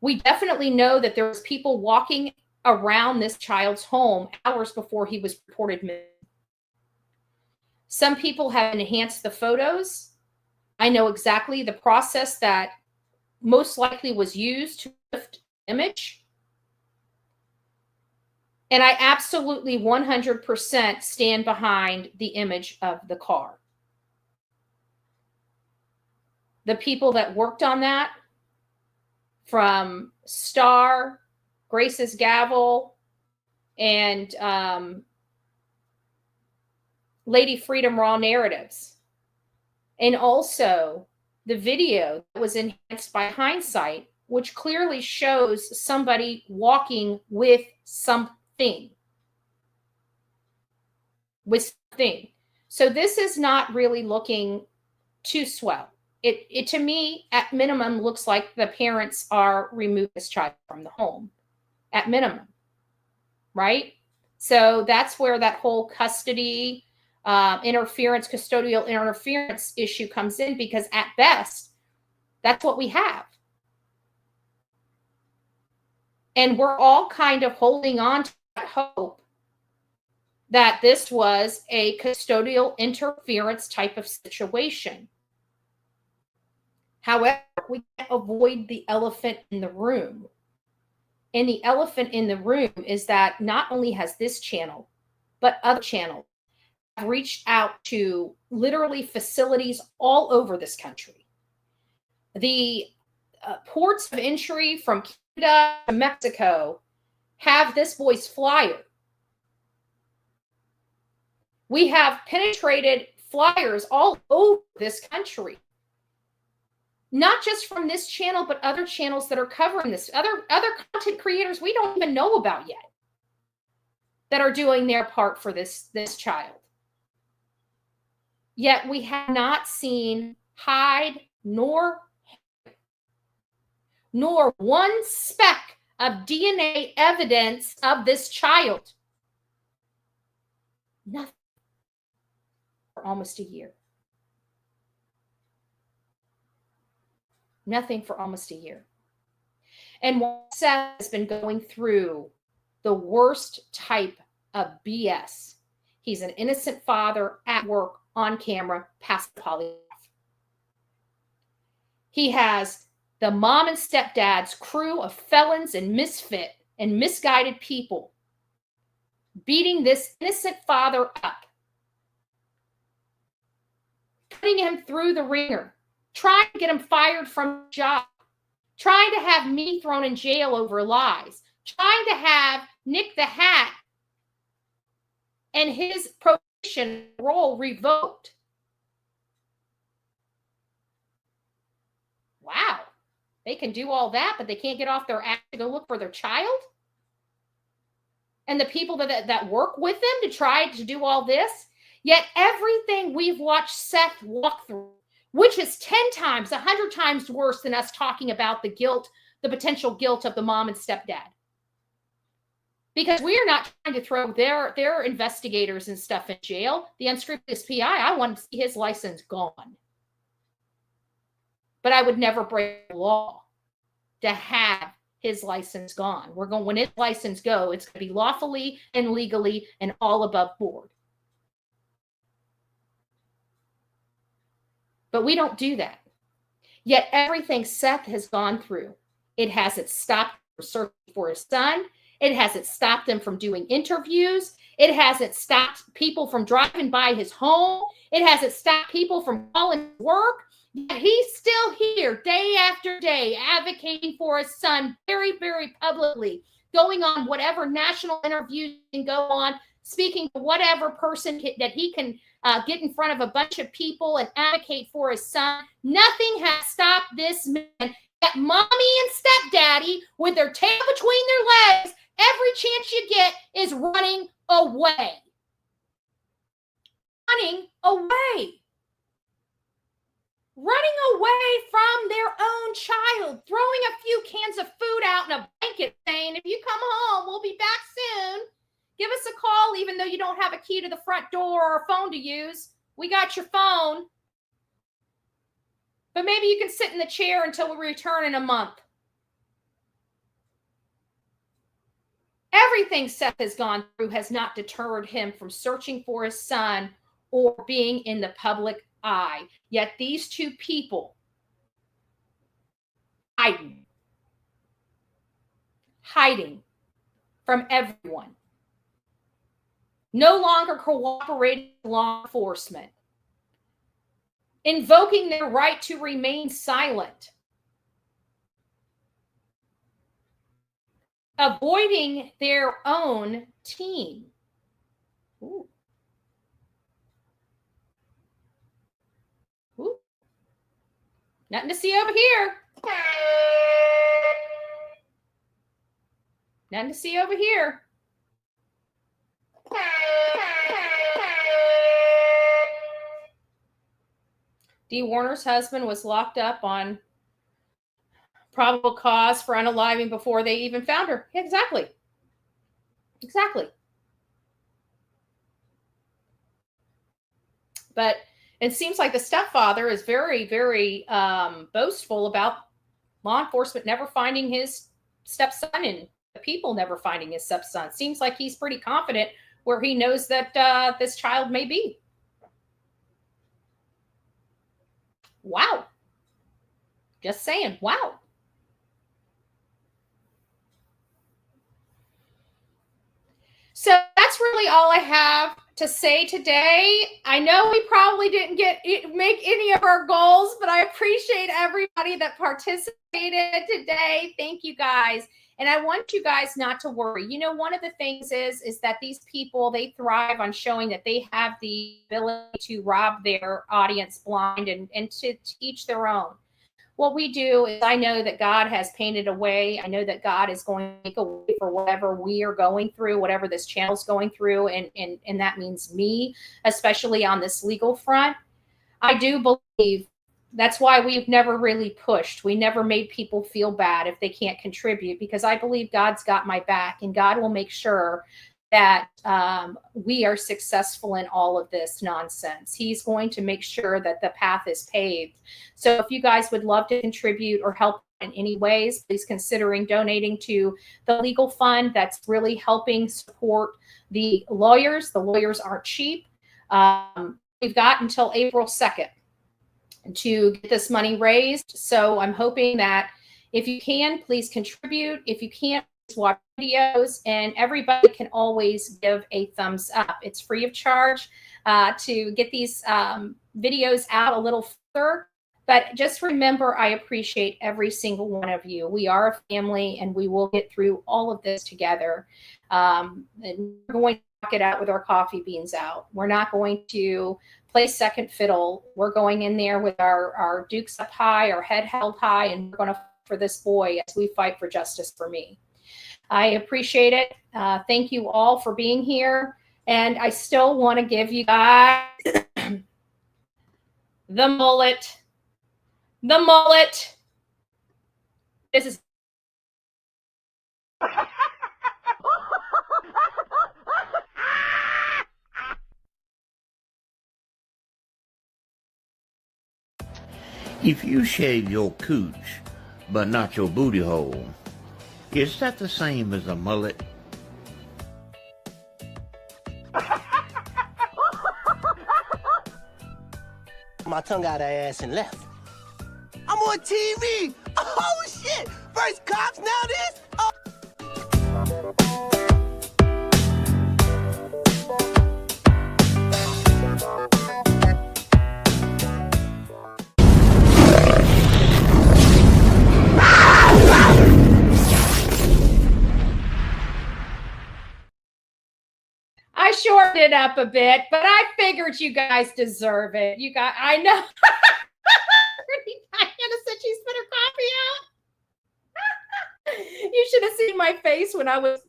We definitely know that there was people walking around this child's home hours before he was reported missing. Some people have enhanced the photos. I know exactly the process that most likely was used to lift the image. And I absolutely 100% stand behind the image of the car. The people that worked on that, from Star, Grace's Gavel, and Lady Freedom Raw Narratives, and also the video that was enhanced by hindsight, which clearly shows somebody walking with something. So this is not really looking too swell. It to me, at minimum, looks like the parents are removing this child from the home, at minimum, right? So that's where that whole custody interference, custodial interference issue comes in, because at best, that's what we have. And we're all kind of holding on to that hope that this was a custodial interference type of situation. However, we can't avoid the elephant in the room. And the elephant in the room is that not only has this channel, but other channels have reached out to literally facilities all over this country. The ports of entry from Canada to Mexico have this boy's flyer. We have penetrated flyers all over this country. Not just from this channel, but other channels that are covering this. Other content creators we don't even know about yet that are doing their part for this child. Yet we have not seen hide nor one speck of DNA evidence of this child. Nothing for almost a year. Nothing for almost a year. And Seth has been going through the worst type of BS. He's an innocent father at work, on camera, past the polygraph. He has the mom and stepdad's crew of felons and misfit and misguided people beating this innocent father up, putting him through the ringer, trying to get him fired from his job, trying to have me thrown in jail over lies, trying to have Nick the Hat and his probation role revoked. Wow. They can do all that, but they can't get off their ass to go look for their child? And the people that work with them to try to do all this? Yet everything we've watched Seth walk through, which is 10 times, 100 times worse than us talking about the guilt, the potential guilt of the mom and stepdad. Because we are not trying to throw their investigators and stuff in jail. The unscrupulous PI, I want to see his license gone. But I would never break the law to have his license gone. We're going, when his license goes, it's going to be lawfully and legally and all above board. But we don't do that. Yet everything Seth has gone through, it hasn't stopped him from searching for his son. It hasn't stopped him from doing interviews. It hasn't stopped people from driving by his home. It hasn't stopped people from calling work. Yet he's still here day after day advocating for his son very, very publicly, going on whatever national interviews can go on, speaking to whatever person that he can get in front of a bunch of people and advocate for his son. Nothing has stopped this man. That mommy and stepdaddy, with their tail between their legs, every chance you get is running away. Running away. Running away from their own child, throwing a few cans of food out in a blanket saying, if you come home, we'll be back soon. Give us a call, even though you don't have a key to the front door or a phone to use. We got your phone. But maybe you can sit in the chair until we return in a month. Everything Seth has gone through has not deterred him from searching for his son or being in the public eye. Yet these two people hiding from everyone, no longer cooperating with law enforcement, invoking their right to remain silent, avoiding their own team. Ooh. Ooh. Nothing to see over here. Nothing to see over here. Dee Warner's husband was locked up on probable cause for unaliving before they even found her. Exactly. Exactly. But it seems like the stepfather is very, very boastful about law enforcement never finding his stepson and the people never finding his stepson. Seems like he's pretty confident where he knows that this child may be. Wow. Just saying, wow. So that's really all I have to say today. I know we probably didn't make any of our goals, but I appreciate everybody that participated today. Thank you guys. And I want you guys not to worry. You know, one of the things is that these people, they thrive on showing that they have the ability to rob their audience blind and to each their own. What we do is, I know that God has painted a way. I know that God is going to make a way for whatever we are going through, whatever this channel is going through. And that means me, especially on this legal front. I do believe that's why we've never really pushed. We never made people feel bad if they can't contribute, because I believe God's got my back, and God will make sure that we are successful in all of this nonsense. He's going to make sure that the path is paved. So if you guys would love to contribute or help in any ways, please considering donating to the legal fund that's really helping support the lawyers. The lawyers aren't cheap. We've got until April 2nd to get this money raised. So I'm hoping that if you can, please contribute. If you can't, please watch videos, and everybody can always give a thumbs up. It's free of charge to get these videos out a little further. But just remember, I appreciate every single one of you. We are a family, and we will get through all of this together. And we're going to knock it out with our coffee beans out. We're not going to play second fiddle. We're going in there with our dukes up high, our head held high, and we're going to fight for this boy as we fight for justice for me. I appreciate it. Thank you all for being here. And I still want to give you guys the mullet. The mullet. This is If you shave your cooch, but not your booty hole, is that the same as a mullet? My tongue out her ass and left. I'm on TV. Oh shit! First cops, now this. Oh. I shortened it up a bit, but I figured you guys deserve it. You guys, I know. Diana said she spit her coffee out. You should have seen my face when I was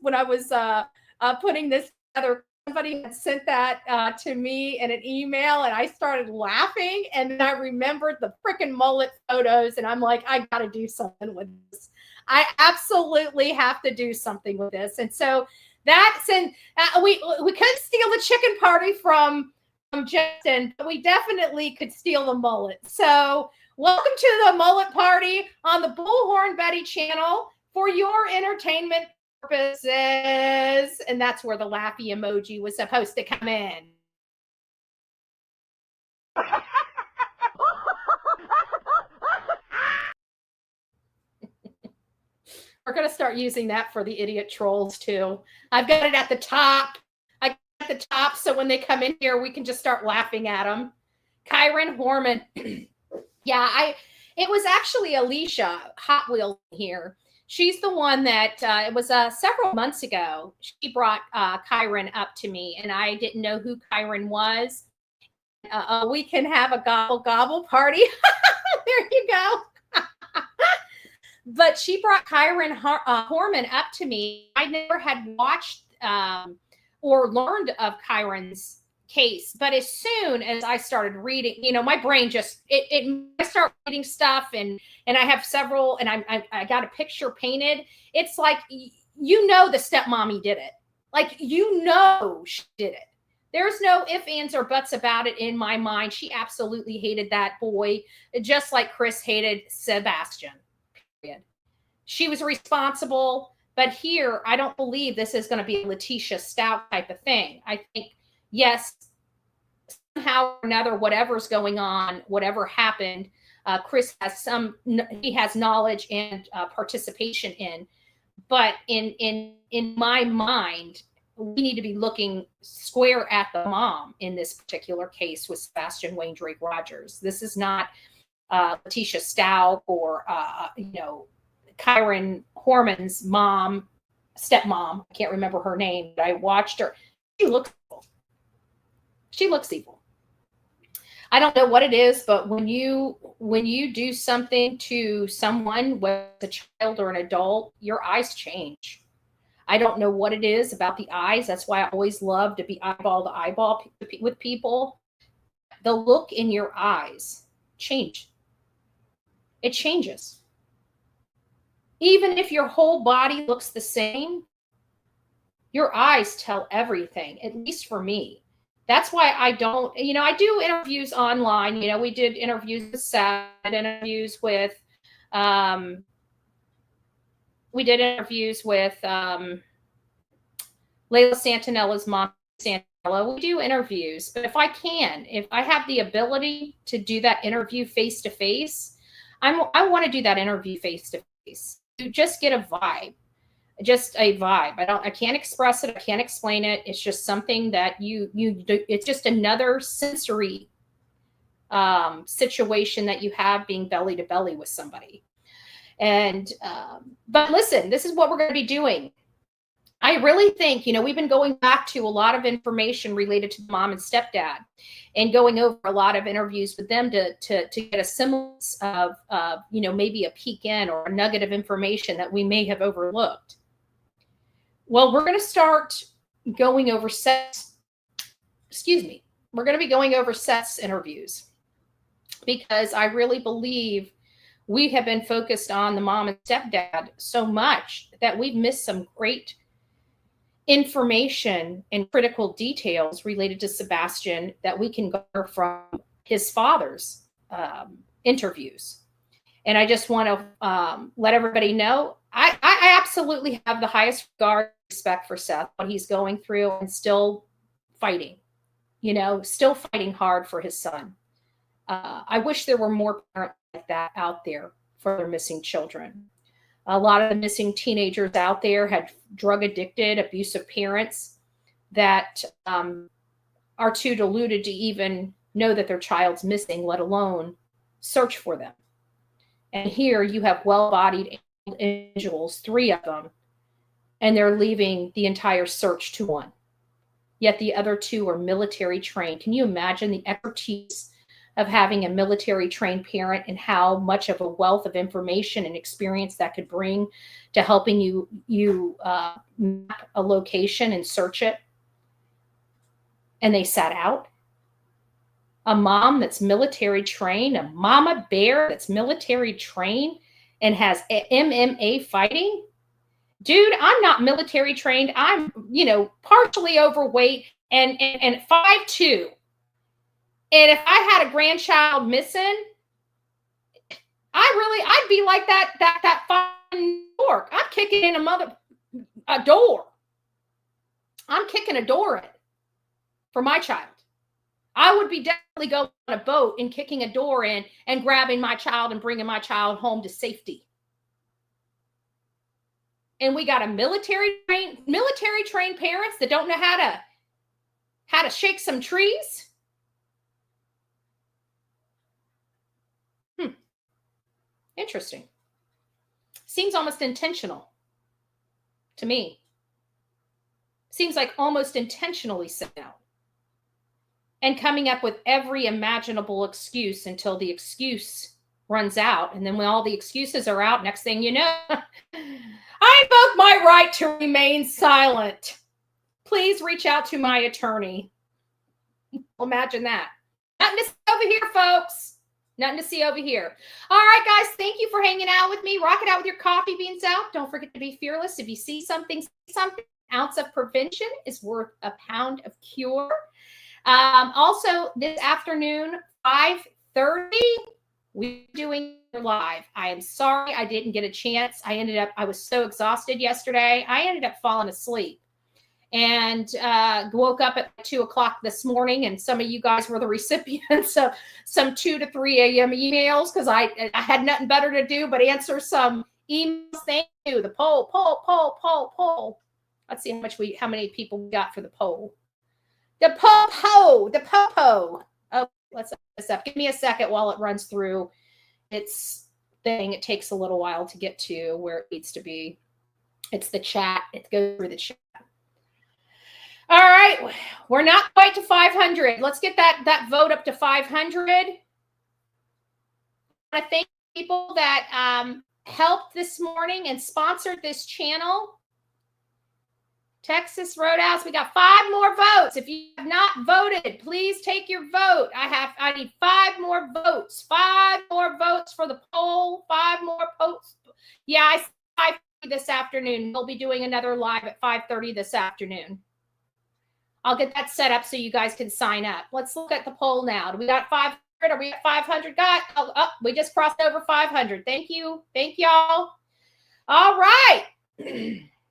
putting this together. Somebody had sent that to me in an email, and I started laughing. And then I remembered the freaking mullet photos, and I'm like, I got to do something with this. I absolutely have to do something with this. And so that's we couldn't steal the chicken party from Justin, but we definitely could steal the mullet. So welcome to the mullet party on the Bullhorn Betty channel for your entertainment purposes. And that's where the laughy emoji was supposed to come in. We're going to start using that for the idiot trolls too. I've got it at the top. I got it at the top, so when they come in here, we can just start laughing at them. Kyron Horman. Yeah, it was actually Alicia Hot Wheel here. She's the one that it was several months ago. She brought Kyron up to me, and I didn't know who Kyron was. We can have a gobble gobble party. There you go. But she brought Kyron Horman up to me. I never had watched or learned of Kyron's case. But as soon as I started reading, you know, my brain just, I start reading stuff and I have several, and I got a picture painted. It's like, you know, the stepmommy did it. Like, you know, she did it. There's no ifs, ands, or buts about it in my mind. She absolutely hated that boy, just like Chris hated Sebastian. She was responsible, but here I don't believe this is going to be a Letitia Stout type of thing. I think, yes, somehow or another, whatever's going on, whatever happened, Chris has he has knowledge and participation in. But in my mind, we need to be looking square at the mom in this particular case with Sebastian Wayne Drake Rogers. This is not Letitia Stout or, you know, Kyron Horman's mom, stepmom. I can't remember her name, but I watched her. She looks evil. She looks evil. I don't know what it is, but when you do something to someone, whether it's a child or an adult, your eyes change. I don't know what it is about the eyes. That's why I always love to be eyeball to eyeball with people. The look in your eyes change. It changes. Even if your whole body looks the same, your eyes tell everything, at least for me. That's why I don't, I do interviews online. We did interviews with Seth, interviews with, we did interviews with Layla Santanella's mom, Santanella. We do interviews, but if I have the ability to do that interview face to face, I want to do that interview face to face. You just get a vibe. Just a vibe. I can't express it. I can't explain it. It's just something that you do. It's just another sensory situation that you have being belly to belly with somebody. And, but listen, this is what we're going to be doing. I really think, we've been going back to a lot of information related to mom and stepdad and going over a lot of interviews with them to get a semblance of, maybe a peek in or a nugget of information that we may have overlooked. Well, we're going to start going over Seth's, we're going to be going over Seth's interviews because I really believe we have been focused on the mom and stepdad so much that we've missed some great information and critical details related to Sebastian that we can garner from his father's interviews. And I just want to let everybody know, I absolutely have the highest regard and respect for Seth, what he's going through and still fighting, still fighting hard for his son. I wish there were more parents like that out there for their missing children. A lot of the missing teenagers out there had drug addicted, abusive parents that are too deluded to even know that their child's missing, let alone search for them. And here you have well-bodied individuals, 3 of them, and they're leaving the entire search to one. Yet the other 2 are military trained. Can you imagine the expertise of having a military trained parent and how much of a wealth of information and experience that could bring to helping you map a location and search it? And they sat out. A mom that's military trained, a mama bear that's military trained and has MMA fighting. Dude, I'm not military trained. I'm, partially overweight and 5'2". And if I had a grandchild missing, I'd be like that fucking dork. I'm kicking in a door. I'm kicking a door in for my child. I would be definitely going on a boat and kicking a door in and grabbing my child and bringing my child home to safety. And we got a military trained parents that don't know how to shake some trees. Interesting. Seems almost intentional to me. Seems like almost intentionally sent out. And coming up with every imaginable excuse until the excuse runs out. And then when all the excuses are out, next thing you know, I invoke my right to remain silent. Please reach out to my attorney. Imagine that. Nothing to see over here, folks. Nothing to see over here. All right, guys, thank you for hanging out with me. Rock it out with your coffee beans out. Don't forget to be fearless. If you see something, an ounce of prevention is worth a pound of cure. Also, this afternoon, 5:30, we're doing live. I am sorry I didn't get a chance. I was so exhausted yesterday. I ended up falling asleep. And woke up at 2 o'clock this morning, and some of you guys were the recipients of some 2 to 3 a.m. emails because I had nothing better to do but answer some emails. Thank you. The poll. Let's see how many people we got for the poll. The popo. Oh, let's set this up. Give me a second while it runs through. It's thing. It takes a little while to get to where it needs to be. It's the chat. It goes through the chat. All right. We're not quite to 500. Let's get that vote up to 500. I want to thank people that helped this morning and sponsored this channel. Texas Roadhouse, we got 5 more votes. If you have not voted, please take your vote. I need 5 more votes. 5 more votes for the poll. 5 more votes. Yeah, I said 5:30 this afternoon. We'll be doing another live at 5:30 this afternoon. I'll get that set up so you guys can sign up. Let's look at the poll now. Do we got 500? Are we at 500? We just crossed over 500. Thank you. Thank y'all. All right.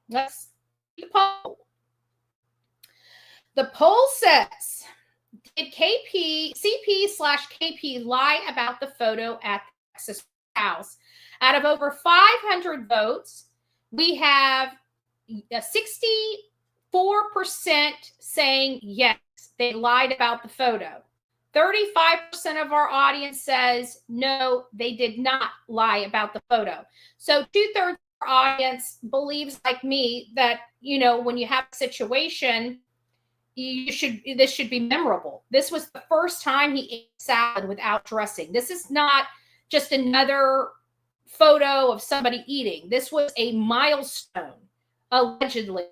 Let's see the poll. The poll says, did CP/KP lie about the photo at the Texas house? Out of over 500 votes, we have 64% saying yes, they lied about the photo. 35% of our audience says no, they did not lie about the photo. So 2/3 of our audience believes, like me, that, you know, when you have a situation, this should be memorable. This was the first time he ate salad without dressing. This is not just another photo of somebody eating. This was a milestone, allegedly.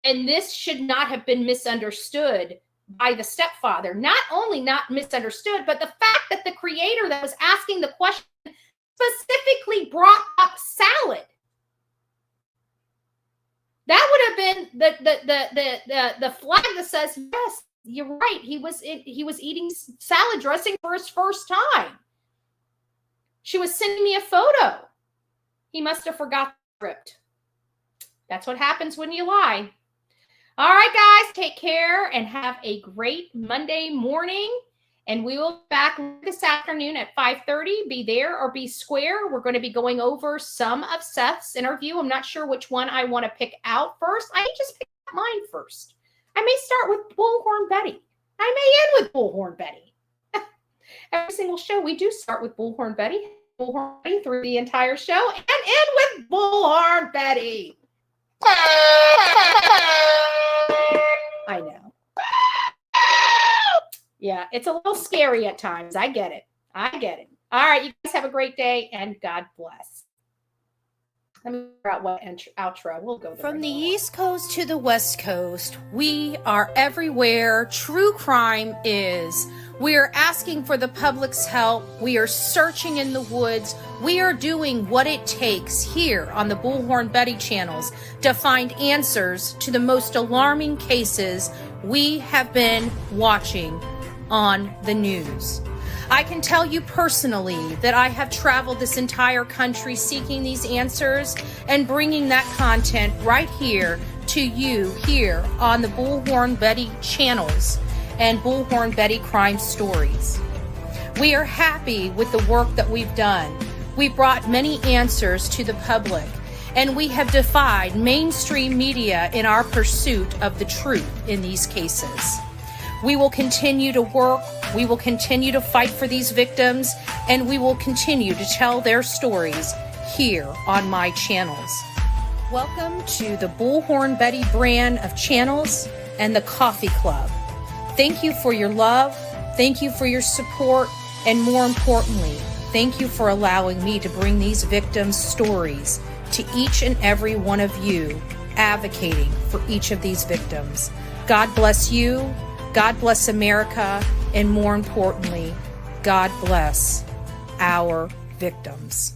And this should not have been misunderstood by the stepfather. Not only not misunderstood, but the fact that the creator that was asking the question specifically brought up salad. That would have been the flag that says, yes, you're right. He was eating salad dressing for his first time. She was sending me a photo. He must have forgot the script. That's what happens when you lie. All right, guys, take care and have a great Monday morning. And we will be back this afternoon at 5:30. Be there or be square. We're going to be going over some of Seth's interview. I'm not sure which one I want to pick out first. I may just pick out mine first. I may start with Bullhorn Betty. I may end with Bullhorn Betty. Every single show, we do start with Bullhorn Betty. Bullhorn Betty through the entire show and end with Bullhorn Betty. I know. Yeah, it's a little scary at times. I get it. All right, you guys have a great day and God bless. Let me figure out what outro. We'll go there. From the East Coast to the West Coast, we are everywhere true crime is. We are asking for the public's help. We are searching in the woods. We are doing what it takes here on the Bullhorn Betty channels to find answers to the most alarming cases we have been watching on the news. I can tell you personally that I have traveled this entire country seeking these answers and bringing that content right here to you here on the Bullhorn Betty channels and Bullhorn Betty Crime Stories. We are happy with the work that we've done. We brought many answers to the public, and we have defied mainstream media in our pursuit of the truth in these cases. We will continue to work, we will continue to fight for these victims, and we will continue to tell their stories here on my channels. Welcome to the Bullhorn Betty brand of channels and the Coffee Club. Thank you for your love, thank you for your support, and more importantly, thank you for allowing me to bring these victims' stories to each and every one of you, advocating for each of these victims. God bless you, God bless America, and more importantly, God bless our victims.